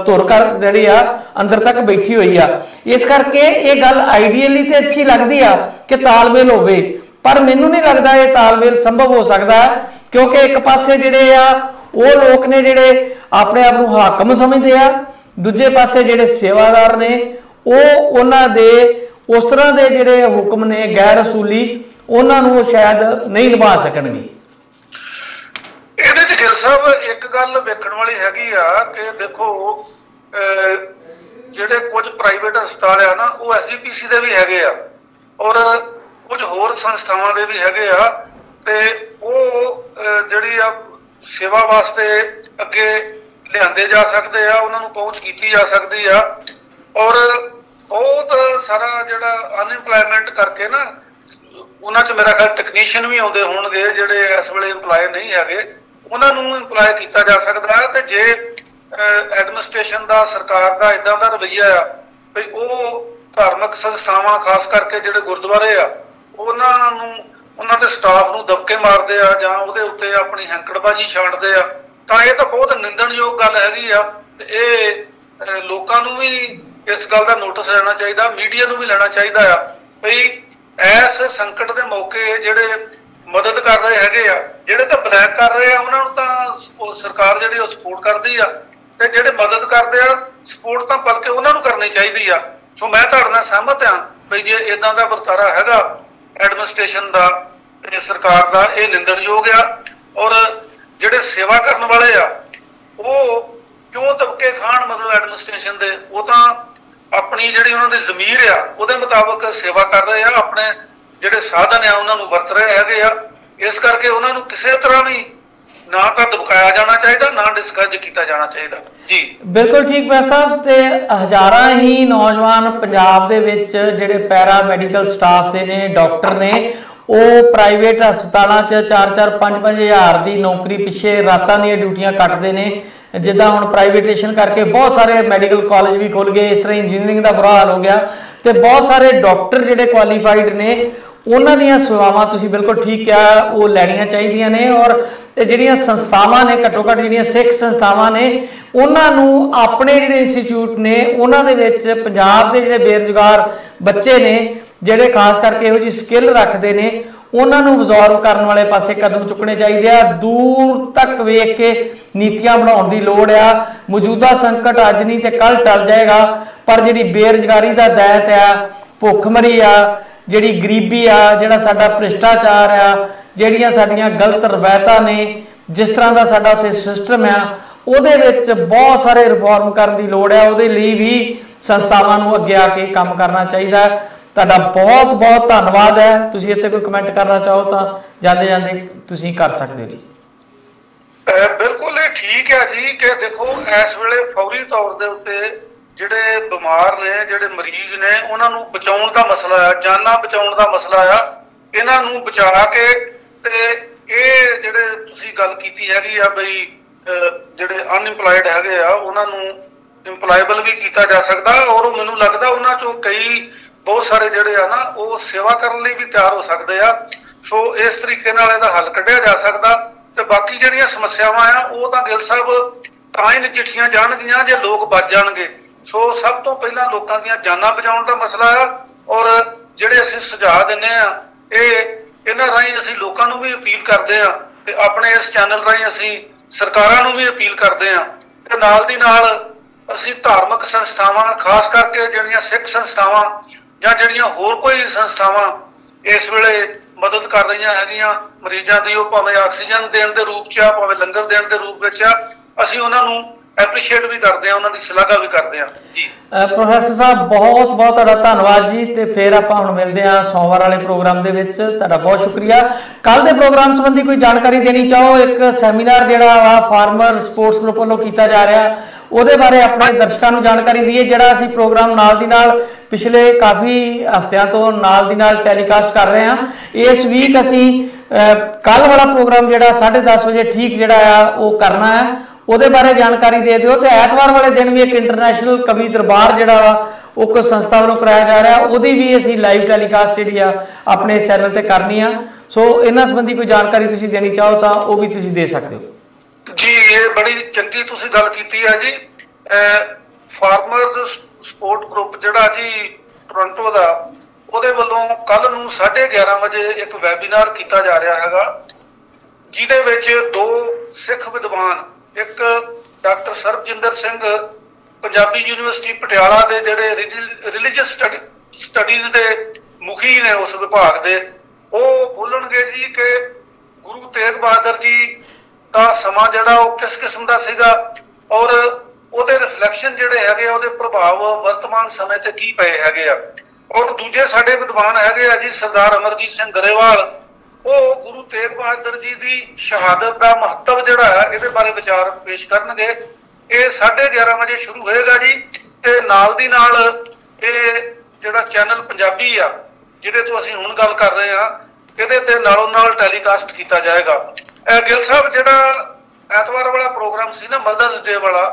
ਧੁਰ ਕਰ ਜਿਹੜੀ ਆ ਅੰਦਰ ਤੱਕ ਬੈਠੀ ਹੋਈ ਆ। ਇਸ ਕਰਕੇ ਇਹ ਗੱਲ ਆਈਡੀਅਲੀ ਤੇ ਅੱਛੀ ਲੱਗਦੀ ਆ ਕਿ ਤਾਲਮੇਲ ਹੋਵੇ, ਪਰ ਮੈਨੂੰ ਨਹੀਂ ਲੱਗਦਾ ਇਹ ਤਾਲਮੇਲ ਸੰਭਵ ਹੋ ਸਕਦਾ ਕਿਉਂਕਿ ਇੱਕ ਪਾਸੇ ਜਿਹੜੇ ਆ ਉਹ ਲੋਕ ਨੇ ਜਿਹੜੇ ਆਪਣੇ ਆਪ ਨੂੰ ਹਾਕਮ ਸਮਝਦੇ ਆ, ਦੂਜੇ ਪਾਸੇ ਜਿਹੜੇ ਸੇਵਾਦਾਰ ਨੇ ਉਹ ਉਹਨਾਂ ਦੇ ਉਸ ਤਰ੍ਹਾਂ ਦੇ ਜਿਹੜੇ ਹੁਕਮ ਨੇ ਗੈਰ ਅਸੂਲੀ ਉਹਨਾਂ ਨੂੰ ਉਹ ਸ਼ਾਇਦ ਨਹੀਂ ਨਿਭਾ ਸਕਣਗੇ। ਇਹਦੇ ਚ ਗਿੱਲ ਸਾਹਿਬ ਇੱਕ ਗੱਲ ਵੇਖਣ ਵਾਲੀ ਹੈਗੀ ਆ ਕਿ ਦੇਖੋ ਜਿਹੜੇ ਕੁਝ ਪ੍ਰਾਈਵੇਟ ਹਸਪਤਾਲ ਆ ਨਾ ਉਹ SGPC ਦੇ ਵੀ ਹੈਗੇ ਆ ਔਰ ਕੁਝ ਹੋਰ ਸੰਸਥਾਵਾਂ ਦੇ ਵੀ ਹੈਗੇ ਆ ਤੇ ਉਹ ਜਿਹੜੀ ਆ ਸੇਵਾ ਵਾਸਤੇ ਅੱਗੇ ਲਿਆਂਦੇ ਜਾ ਸਕਦੇ ਆ, ਉਹਨਾਂ ਨੂੰ ਪਹੁੰਚ ਕੀਤੀ ਜਾ ਸਕਦੀ ਆ ਔਰ ਬਹੁਤ ਸਾਰਾ ਜਿਹੜਾ ਅਨਇੰਪਲੋਇਮੈਂਟ ਕਰਕੇ ਨਾ ਉਹਨਾਂ 'ਚ ਮੇਰਾ ਖਿਆਲ ਟੈਕਨੀਸ਼ੀਅਨ ਵੀ ਆਉਂਦੇ ਹੋਣਗੇ ਜਿਹੜੇ ਇਸ ਵੇਲੇ ਇੰਪਲਾਏ ਨਹੀਂ ਹੈਗੇ, ਉਹਨਾਂ ਨੂੰ ਇੰਪਲਾਏ ਕੀਤਾ ਜਾ ਸਕਦਾ ਹੈ। ਤੇ ਜੇ ਐਡਮਿਨਿਸਟ੍ਰੇਸ਼ਨ ਦਾ, ਸਰਕਾਰ ਦਾ ਇਦਾਂ ਦਾ ਰਵੱਈਆ ਆ ਵੀ ਉਹ ਧਾਰਮਿਕ ਸੰਸਥਾਵਾਂ ਖਾਸ ਕਰਕੇ ਜਿਹੜੇ ਗੁਰਦੁਆਰੇ ਆ ਉਹਨਾਂ ਦੇ ਸਟਾਫ ਨੂੰ ਦਬਕੇ ਮਾਰਦੇ ਆ ਜਾਂ ਉਹਦੇ ਉੱਤੇ ਆਪਣੀ ਹੈਂਕੜਬਾਜ਼ੀ ਛਾਂਟਦੇ ਆ ਤਾਂ ਇਹ ਤਾਂ ਬਹੁਤ ਨਿੰਦਣਯੋਗ ਗੱਲ ਹੈਗੀ ਆ ਤੇ ਇਹ ਲੋਕਾਂ ਨੂੰ ਵੀ ਇਸ ਗੱਲ ਦਾ ਨੋਟਿਸ ਲੈਣਾ ਚਾਹੀਦਾ, ਮੀਡੀਆ ਨੂੰ ਵੀ ਲੈਣਾ ਚਾਹੀਦਾ ਆ ਬਈ ਇਸ ਸੰਕਟ ਦੇ ਮੌਕੇ ਜਿਹੜੇ ਮਦਦ ਕਰ ਰਹੇ ਹੈਗੇ ਆ, ਜਿਹੜੇ ਤਾਂ ਬਲੈਕ ਕਰ ਰਹੇ ਆ ਉਹਨਾਂ ਨੂੰ ਤਾਂ ਸਰਕਾਰ ਜਿਹੜੀ ਉਹ ਸਪੋਰਟ ਕਰਦੀ ਆ ਤੇ ਜਿਹੜੇ ਮਦਦ ਕਰਦੇ ਆ ਸਪੋਰਟ ਤਾਂ ਬਲਕਿ ਉਹਨਾਂ ਨੂੰ ਕਰਨੀ ਚਾਹੀਦੀ ਆ। ਸੋ ਮੈਂ ਤੁਹਾਡੇ ਨਾਲ ਸਹਿਮਤ ਹਾਂ ਬਈ ਜੇ ਇਦਾਂ ਦਾ ਵਰਤਾਰਾ ਹੈਗਾ ਐਡਮਿਨਿਸਟ੍ਰੇਸ਼ਨ ਦਾ ਤੇ ਸਰਕਾਰ ਦਾ ਇਹ ਨਿੰਦਣਯੋਗ ਆ ਔਰ ਜਿਹੜੇ ਸੇਵਾ ਕਰਨ ਵਾਲੇ ਆ ਉਹ ਕਿਉਂ ਤਬਕੇ ਖਾਣ ਮਤਲਬ ਐਡਮਿਨਿਸਟ੍ਰੇਸ਼ਨ ਦੇ, ਉਹ ਤਾਂ ਆਪਣੀ ਜਿਹੜੀ ਉਹਨਾਂ ਦੀ ਜ਼ਮੀਰ ਆ ਉਹਦੇ ਮੁਤਾਬਕ ਸੇਵਾ ਕਰ ਰਹੇ ਆ, ਆਪਣੇ ਜਿਹੜੇ ਸਾਧਨ ਆ ਉਹਨਾਂ ਨੂੰ ਵਰਤ ਰਹੇ ਹੈਗੇ ਆ। ਇਸ ਕਰਕੇ ਉਹਨਾਂ ਨੂੰ ਕਿਸੇ ਤਰ੍ਹਾਂ ਵੀ ਨਾ ਤਾਂ ਦਬਕਾਇਆ ਜਾਣਾ ਚਾਹੀਦਾ, ਨਾ ਡਿਸਕਰੇਜ ਕੀਤਾ ਜਾਣਾ ਚਾਹੀਦਾ। ਜੀ ਬਿਲਕੁਲ ਠੀਕ ਹੈ ਸਾਹਿਬ। ਤੇ ਹਜ਼ਾਰਾਂ ਹੀ ਨੌਜਵਾਨ ਪੰਜਾਬ ਦੇ ਵਿੱਚ ਜਿਹੜੇ ਪੈਰਾ ਮੈਡੀਕਲ ਸਟਾਫ ਦੇ ਨੇ, ਡਾਕਟਰ ਨੇ, ਉਹ ਪ੍ਰਾਈਵੇਟ ਹਸਪਤਾਲਾਂ 'ਚ 4-4, 5-5 ਹਜ਼ਾਰ ਦੀ ਨੌਕਰੀ ਪਿੱਛੇ ਰਾਤਾਂ ਦੀਆਂ ਡਿਊਟੀਆਂ ਕੱਟਦੇ ਨੇ। ਜਿੱਦਾਂ ਹੁਣ ਪ੍ਰਾਈਵੇਟੇਸ਼ਨ ਕਰਕੇ ਬਹੁਤ ਸਾਰੇ ਮੈਡੀਕਲ ਕਾਲਜ ਵੀ ਖੁੱਲ ਗਏ, ਇਸ ਤਰ੍ਹਾਂ ਇੰਜੀਨੀਅਰਿੰਗ ਦਾ ਬੁਰਾ ਹਾਲ ਹੋ ਗਿਆ ਤੇ ਬਹੁਤ ਸਾਰੇ ਡਾਕਟਰ ਜਿਹੜੇ ਕੁਆਲੀਫਾਈਡ ਨੇ ਉਹਨਾਂ ਦੀਆਂ ਸੇਵਾਵਾਂ ਤੁਸੀਂ ਬਿਲਕੁਲ ਠੀਕ ਕਿਹਾ ਉਹ ਲੈਣੀਆਂ ਚਾਹੀਦੀਆਂ ਨੇ ਔਰ ਜਿਹੜੀਆਂ ਸੰਸਥਾਵਾਂ ਨੇ ਘੱਟੋ ਘੱਟ ਜਿਹੜੀਆਂ ਸਿੱਖ ਸੰਸਥਾਵਾਂ ਨੇ ਉਹਨਾਂ ਨੂੰ ਆਪਣੇ ਜਿਹੜੇ ਇੰਸਟੀਚਿਊਟ ਨੇ ਉਹਨਾਂ ਦੇ ਵਿੱਚ ਪੰਜਾਬ ਦੇ ਜਿਹੜੇ ਬੇਰੁਜ਼ਗਾਰ ਬੱਚੇ ਨੇ ਜਿਹੜੇ ਖਾਸ ਕਰਕੇ ਇਹੋ ਜਿਹੀ ਸਕਿੱਲ ਰੱਖਦੇ ਨੇ ਉਹਨਾਂ ਨੂੰ ਅਬਜ਼ੌਰਵ ਕਰਨ ਵਾਲੇ ਪਾਸੇ ਕਦਮ ਚੁੱਕਣੇ ਚਾਹੀਦੇ ਆ। ਦੂਰ ਤੱਕ ਵੇਖ ਕੇ ਨੀਤੀਆਂ ਬਣਾਉਣ ਦੀ ਲੋੜ ਆ। ਮੌਜੂਦਾ ਸੰਕਟ ਅੱਜ ਨਹੀਂ ਤੇ ਕੱਲ ਟਲ ਜਾਏਗਾ, ਪਰ ਜਿਹੜੀ ਬੇਰੁਜ਼ਗਾਰੀ ਦਾ ਦੈਤ ਆ, ਭੁੱਖਮਰੀ ਆ, ਜਿਹੜੀ ਗਰੀਬੀ ਆ, ਜਿਹੜਾ ਸਾਡਾ ਭ੍ਰਿਸ਼ਟਾਚਾਰ ਆ, ਜਿਹੜੀਆਂ ਸਾਡੀਆਂ ਗਲਤ ਰਵਾਇਤਾਂ ਨੇ, ਜਿਸ ਤਰ੍ਹਾਂ ਦਾ ਸਾਡਾ ਉੱਥੇ ਸਿਸਟਮ ਆ, ਉਹਦੇ ਵਿੱਚ ਬਹੁਤ ਸਾਰੇ ਰਿਫਾਰਮ ਕਰਨ ਦੀ ਲੋੜ ਆ। ਉਹਦੇ ਲਈ ਵੀ ਸੰਸਥਾਵਾਂ ਨੂੰ ਅੱਗੇ ਆ ਕੇ ਕੰਮ ਕਰਨਾ ਚਾਹੀਦਾ। ਤੁਹਾਡਾ ਬਹੁਤ ਬਹੁਤ ਧੰਨਵਾਦ ਹੈ। ਤੁਸੀਂ ਇੱਥੇ ਕੋਈ ਕਮੈਂਟ ਕਰਨਾ ਚਾਹੋ ਤਾਂ ਜਾਂਦੇ ਜਾਂਦੇ ਤੁਸੀਂ ਕਰ ਸਕਦੇ ਹੋ ਜੀ। ਬਿਲਕੁਲ ਇਹ ਠੀਕ ਹੈ ਜੀ ਕਿ ਦੇਖੋ ਇਸ ਵੇਲੇ ਫੌਰੀ ਤੌਰ ਦੇ ਉੱਤੇ ਜਿਹੜੇ ਬਿਮਾਰ ਨੇ, ਜਿਹੜੇ ਮਰੀਜ਼ ਨੇ, ਉਹਨਾਂ ਨੂੰ ਬਚਾਉਣ ਦਾ ਮਸਲਾ ਆ, ਜਾਨਾਂ ਬਚਾਉਣ ਦਾ ਮਸਲਾ ਆ। ਇਹਨਾਂ ਨੂੰ ਬਚਾ ਕੇ ਤੇ ਇਹ ਜਿਹੜੇ ਤੁਸੀਂ ਗੱਲ ਕੀਤੀ ਹੈਗੀ ਆ ਬਈ ਜਿਹੜੇ ਅਨਇੰਪਲਾਇਡ ਹੈਗੇ ਆ ਉਹਨਾਂ ਨੂੰ ਇੰਪਲਾਏਬਲ ਵੀ ਕੀਤਾ ਜਾ ਸਕਦਾ ਔਰ ਮੈਨੂੰ ਲੱਗਦਾ ਉਹਨਾਂ ਚੋਂ ਕਈ ਬਹੁਤ ਸਾਰੇ ਜਿਹੜੇ ਆ ਨਾ ਉਹ ਸੇਵਾ ਕਰਨ ਲਈ ਵੀ ਤਿਆਰ ਹੋ ਸਕਦੇ ਆ। ਸੋ ਇਸ ਤਰੀਕੇ ਨਾਲ ਇਹਦਾ ਹੱਲ ਕੱਢਿਆ ਜਾ ਸਕਦਾ। ਤੇ ਬਾਕੀ ਜਿਹੜੀਆਂ ਸਮੱਸਿਆਵਾਂ ਆ ਉਹ ਤਾਂ ਗਿੱਲ ਸਾਹਿਬ ਤਾਂ ਹੀ ਨਜਿੱਠੀਆਂ ਜਾਣਗੀਆਂ ਜੇ ਲੋਕ ਬਚ ਜਾਣਗੇ। ਸੋ ਸਭ ਤੋਂ ਪਹਿਲਾਂ ਲੋਕਾਂ ਦੀਆਂ ਜਾਨਾਂ ਬਚਾਉਣ ਦਾ ਮਸਲਾ ਆ, ਔਰ ਜਿਹੜੇ ਅਸੀਂ ਸੁਝਾਅ ਦਿੰਦੇ ਆ ਇਹਨਾਂ ਰਾਹੀਂ ਅਸੀਂ ਲੋਕਾਂ ਨੂੰ ਵੀ ਅਪੀਲ ਕਰਦੇ ਆ ਤੇ ਆਪਣੇ ਇਸ ਚੈਨਲ ਰਾਹੀਂ ਅਸੀਂ ਸਰਕਾਰਾਂ ਨੂੰ ਵੀ ਅਪੀਲ ਕਰਦੇ ਆ। ਤੇ ਨਾਲ ਦੀ ਨਾਲ ਅਸੀਂ ਧਾਰਮਿਕ ਸੰਸਥਾਵਾਂ, ਖਾਸ ਕਰਕੇ ਜਿਹੜੀਆਂ ਸਿੱਖ ਸੰਸਥਾਵਾਂ ਜਾਂ ਜਿਹੜੀਆਂ ਹੋਰ ਕੋਈ ਸੰਸਥਾਵਾਂ ਇਸ ਵੇਲੇ ਮਦਦ ਕਰ ਰਹੀਆਂ ਹੈਗੀਆਂ ਮਰੀਜ਼ਾਂ ਦੀ, ਉਹ ਭਾਵੇਂ ਆਕਸੀਜਨ ਦੇਣ ਦੇ ਰੂਪ 'ਚ ਆ, ਭਾਵੇਂ ਲੰਗਰ ਦੇਣ ਦੇ ਰੂਪ ਵਿੱਚ ਆ, ਅਸੀਂ ਉਹਨਾਂ ਨੂੰ ਐਪਰੀਸ਼ੀਏਟ ਵੀ ਕਰਦੇ ਆ, ਉਹਨਾਂ ਦੀ ਸ਼ਲਾਘਾ ਵੀ ਕਰਦੇ ਆ ਜੀ। ਪ੍ਰੋਫੈਸਰ ਸਾਹਿਬ ਬਹੁਤ ਬਹੁਤ ਤੁਹਾਡਾ ਧੰਨਵਾਦ ਜੀ। ਤੇ ਫਿਰ ਆਪਾਂ ਹੁਣ ਮਿਲਦੇ ਆ ਸੋਮਵਾਰ ਵਾਲੇ ਪ੍ਰੋਗਰਾਮ ਦੇ ਵਿੱਚ। ਤੁਹਾਡਾ ਬਹੁਤ ਸ਼ੁਕਰੀਆ। ਕੱਲ ਦੇ ਪ੍ਰੋਗਰਾਮ ਸੰਬੰਧੀ ਕੋਈ ਜਾਣਕਾਰੀ ਦੇਣੀ ਚਾਹੋ? ਇੱਕ ਸੈਮੀਨਾਰ ਜਿਹੜਾ ਵਾ ਫਾਰਮਰ ਸਪੋਰਟਸ ਗਰੁੱਪ ਵੱਲੋਂ ਕੀਤਾ ਜਾ ਰਿਹਾ, ਉਹਦੇ ਬਾਰੇ ਆਪਣੇ ਦਰਸ਼ਕਾਂ ਨੂੰ ਜਾਣਕਾਰੀ ਦਈਏ, ਜਿਹੜਾ ਅਸੀਂ ਪ੍ਰੋਗਰਾਮ ਨਾਲ ਦੀ ਨਾਲ ਪਿਛਲੇ ਕਾਫੀ ਹਫ਼ਤਿਆਂ ਤੋਂ ਨਾਲ ਦੀ ਨਾਲ ਟੈਲੀਕਾਸਟ ਕਰ ਰਹੇ ਹਾਂ। ਇਸ ਵੀਕ ਅਸੀਂ ਕੱਲ ਵਾਲਾ ਪ੍ਰੋਗਰਾਮ ਜਿਹੜਾ 10:30 ਵਜੇ ਠੀਕ ਜਿਹੜਾ ਆ ਉਹ ਕਰਨਾ ਹੈ, ਉਹਦੇ ਬਾਰੇ ਜਾਣਕਾਰੀ ਦੇ ਦਿਓ। ਤੇ ਐਤਵਾਰ ਵਾਲੇ ਦਿਨ ਵੀ ਇੱਕ ਇੰਟਰਨੈਸ਼ਨਲ ਕਵੀ ਦਰਬਾਰ ਜਿਹੜਾ ਵਾ ਉਹ ਕੋਈ ਸੰਸਥਾ ਵੱਲੋਂ ਕਰਾਇਆ ਜਾ ਰਿਹਾ, ਉਹਦੀ ਵੀ ਅਸੀਂ ਲਾਈਵ ਟੈਲੀਕਾਸਟ ਜਿਹੜੀ ਆ ਆਪਣੇ ਇਸ ਚੈਨਲ ਤੇ ਕਰਨੀ ਆ। ਸੋ ਇਹਨਾਂ ਸੰਬੰਧੀ ਕੋਈ ਜਾਣਕਾਰੀ ਤੁਸੀਂ ਦੇਣੀ ਚਾਹੋ ਤਾਂ ਉਹ ਵੀ ਤੁਸੀਂ ਦੇ ਸਕਦੇ ਹੋ ਜੀ। ਇਹ ਬੜੀ ਚੰਗੀ ਤੁਸੀਂ ਗੱਲ ਕੀਤੀ ਹੈ ਜੀ। ਫਾਰਮਰ ਸਪੋਰਟ ਗਰੁੱਪ ਜਿਹੜਾ ਜੀ ਟੋਰਾਂਟੋ ਦਾ, ਉਹਦੇ ਵੱਲੋਂ ਕੱਲ ਨੂੰ 11:30 ਵਜੇ ਇੱਕ ਵੈਬੀਨਾਰ ਕੀਤਾ ਜਾ ਰਿਹਾ ਹੈਗਾ, ਜਿਹਦੇ ਵਿੱਚ 2 ਸਿੱਖ ਵਿਦਵਾਨ, ਇੱਕ ਡਾਕਟਰ ਸਰਬਜਿੰਦਰ ਸਿੰਘ ਪੰਜਾਬੀ ਯੂਨੀਵਰਸਿਟੀ ਪਟਿਆਲਾ ਦੇ ਜਿਹੜੇ ਰਿਲੀਜੀਅਸ ਸਟੱਡੀਜ਼ ਦੇ ਮੁਖੀ ਨੇ ਉਸ ਵਿਭਾਗ ਦੇ, ਉਹ ਬੋਲਣਗੇ ਜੀ ਕਿ ਗੁਰੂ ਤੇਗ ਬਹਾਦਰ ਜੀ ਦਾ ਸਮਾਂ ਜਿਹੜਾ ਉਹ ਕਿਸ ਕਿਸਮ ਦਾ ਸੀਗਾ, ਔਰ ਉਹਦੇ ਰਿਫਲੈਕਸ਼ਨ ਜਿਹੜੇ ਹੈਗੇ ਆ, ਉਹਦੇ ਪ੍ਰਭਾਵ ਵਰਤਮਾਨ ਸਮੇਂ ਤੇ ਕੀ ਪਏ ਹੈਗੇ ਆ। ਔਰ ਦੂਜੇ ਸਾਡੇ ਵਿਦਵਾਨ ਹੈਗੇ ਆ ਜੀ ਸਰਦਾਰ ਅਮਰਜੀਤ ਸਿੰਘ ਗਰੇਵਾਲ, ਉਹ ਗੁਰੂ ਤੇਗ ਬਹਾਦਰ ਜੀ ਦੀ ਸ਼ਹਾਦਤ ਦਾ ਮਹੱਤਵ ਜਿਹੜਾ ਹੈ ਇਹਦੇ ਬਾਰੇ ਵਿਚਾਰ ਪੇਸ਼ ਕਰਨਗੇ। ਇਹ 11:30 ਵਜੇ ਸ਼ੁਰੂ ਹੋਏਗਾ ਜੀ। ਤੇ ਨਾਲ ਦੀ ਨਾਲ ਇਹ ਜਿਹੜਾ ਚੈਨਲ ਪੰਜਾਬੀ ਆ ਜਿਹਦੇ ਤੋਂ ਅਸੀਂ ਹੁਣ ਗੱਲ ਕਰ ਰਹੇ ਆ, ਇਹਦੇ ਤੇ ਨਾਲੋਂ ਨਾਲ ਟੈਲੀਕਾਸਟ ਕੀਤਾ ਜਾਏਗਾ। ਗਿੱਲ ਸਾਹਿਬ ਜਿਹੜਾ ਐਤਵਾਰ ਵਾਲਾ ਪ੍ਰੋਗਰਾਮ ਸੀ ਨਾ ਮਦਰਸ ਡੇ ਵਾਲਾ,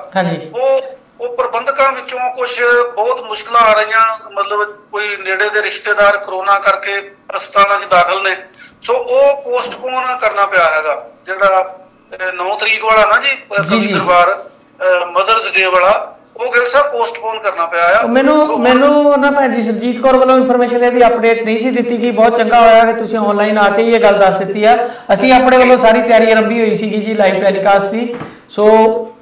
ਉਹ ਪ੍ਰਬੰਧਕਾਂ ਵਿੱਚੋਂ ਕੁਝ ਬਹੁਤ ਮੁਸ਼ਕਲਾਂ ਆ ਰਹੀਆਂ, ਮਤਲਬ ਕੋਈ ਨੇੜੇ ਦੇ ਰਿਸ਼ਤੇਦਾਰ ਕਰੋਨਾ ਕਰਕੇ ਹਸਪਤਾਲਾਂ 'ਚ ਦਾਖਲ ਨੇ, ਸੋ ਉਹ ਪੋਸਟਪੋਨ ਕਰਨਾ ਪਿਆ ਹੈਗਾ। ਜਿਹੜਾ 9 ਤਰੀਕ ਵਾਲਾ ਨਾ ਜੀ ਕਵੀ ਦਰਬਾਰ ਮਦਰਸ ਡੇ ਵਾਲਾ, ਉਹ ਗਿੱਲ ਸਾਹਿਬ ਪੋਸਟਪੋਨ ਕਰਨਾ ਪਿਆ ਆ। ਮੈਨੂੰ ਨਾ ਭੈਣ ਜੀ ਸਰਜੀਤ ਕੌਰ ਵੱਲੋਂ ਇਨਫੋਰਮੇਸ਼ਨ ਇਹਦੀ ਅਪਡੇਟ ਨਹੀਂ ਸੀ ਦਿੱਤੀ ਗਈ। ਬਹੁਤ ਚੰਗਾ ਹੋਇਆ ਕਿ ਤੁਸੀਂ ਆਨਲਾਈਨ ਆ ਕੇ ਇਹ ਗੱਲ ਦੱਸ ਦਿੱਤੀ ਆ। ਅਸੀਂ ਆਪਣੇ ਵੱਲੋਂ ਸਾਰੀ ਤਿਆਰੀ ਆਰੰਭੀ ਹੋਈ ਸੀਗੀ ਜੀ ਲਾਈਵ ਟੈਲੀਕਾਸਟ ਦੀ। ਸੋ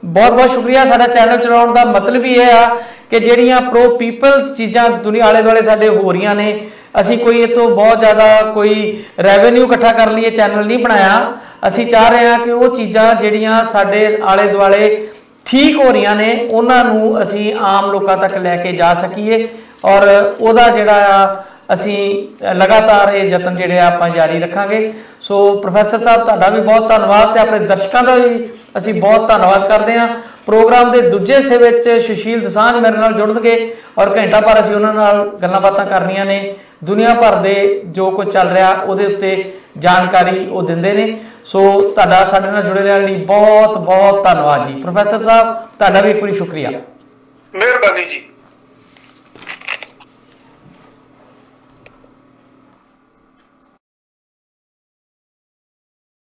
ਬਹੁਤ ਬਹੁਤ ਸ਼ੁਕਰੀਆ। ਸਾਡਾ ਚੈਨਲ ਚਲਾਉਣ ਦਾ ਮਤਲਬ ਹੀ ਇਹ ਆ ਕਿ ਜਿਹੜੀਆਂ ਪ੍ਰੋ ਪੀਪਲ ਚੀਜ਼ਾਂ ਦੁਨੀਆ ਆਲੇ ਦੁਆਲੇ ਸਾਡੇ ਹੋ ਰਹੀਆਂ ਨੇ, ਅਸੀਂ ਕੋਈ ਇਹ ਤੋਂ ਬਹੁਤ ਜ਼ਿਆਦਾ ਕੋਈ ਰੈਵਨਿਊ ਇਕੱਠਾ ਕਰਨ ਲਈ ਇਹ ਚੈਨਲ ਨਹੀਂ ਬਣਾਇਆ। ਅਸੀਂ ਚਾਹ ਰਹੇ ਹਾਂ ਕਿ ਉਹ ਚੀਜ਼ਾਂ ਜਿਹੜੀਆਂ ਸਾਡੇ ਆਲੇ ਦੁਆਲੇ ਠੀਕ ਹੋ ਰਹੀਆਂ ਨੇ ਉਹਨਾਂ ਨੂੰ ਅਸੀਂ ਆਮ ਲੋਕਾਂ ਤੱਕ ਲੈ ਕੇ ਜਾ ਸਕੀਏ, ਔਰ ਉਹਦਾ ਜਿਹੜਾ ਆ ਅਸੀਂ ਲਗਾਤਾਰ ਇਹ ਯਤਨ ਜਿਹੜੇ ਆ ਆਪਾਂ ਜਾਰੀ ਰੱਖਾਂਗੇ। ਸੋ ਪ੍ਰੋਫੈਸਰ ਸਾਹਿਬ ਤੁਹਾਡਾ ਵੀ ਬਹੁਤ ਧੰਨਵਾਦ ਤੇ ਆਪਣੇ ਦਰਸ਼ਕਾਂ ਦਾ ਵੀ ਅਸੀਂ ਬਹੁਤ ਧੰਨਵਾਦ ਕਰਦੇ ਹਾਂ। ਪ੍ਰੋਗਰਾਮ ਦੇ ਦੂਜੇ ਹਿੱਸੇ ਵਿੱਚ ਸੁਸ਼ੀਲ ਦਸਾਂਝ ਮੇਰੇ ਨਾਲ ਜੁੜਨਗੇ ਔਰ ਘੰਟਾ ਭਰ ਅਸੀਂ ਉਹਨਾਂ ਨਾਲ ਗੱਲਾਂ ਬਾਤਾਂ ਕਰਨੀਆਂ ਨੇ। ਦੁਨੀਆ ਭਰ ਦੇ ਜੋ ਕੁਝ ਚੱਲ ਰਿਹਾ ਉਹਦੇ ਉੱਤੇ ਜਾਣਕਾਰੀ ਉਹ ਦਿੰਦੇ ਨੇ। ਸੋ ਤੁਹਾਡਾ ਸਾਡੇ ਨਾਲ ਜੁੜੇ ਰਹਿਣ ਲਈ ਬਹੁਤ ਬਹੁਤ ਧੰਨਵਾਦ ਜੀ। ਪ੍ਰੋਫੈਸਰ ਸਾਹਿਬ ਤੁਹਾਡਾ ਵੀ ਇੱਕ ਵਾਰੀ ਸ਼ੁਕਰੀਆ। ਮਿਹਰਬਾਨੀ ਜੀ।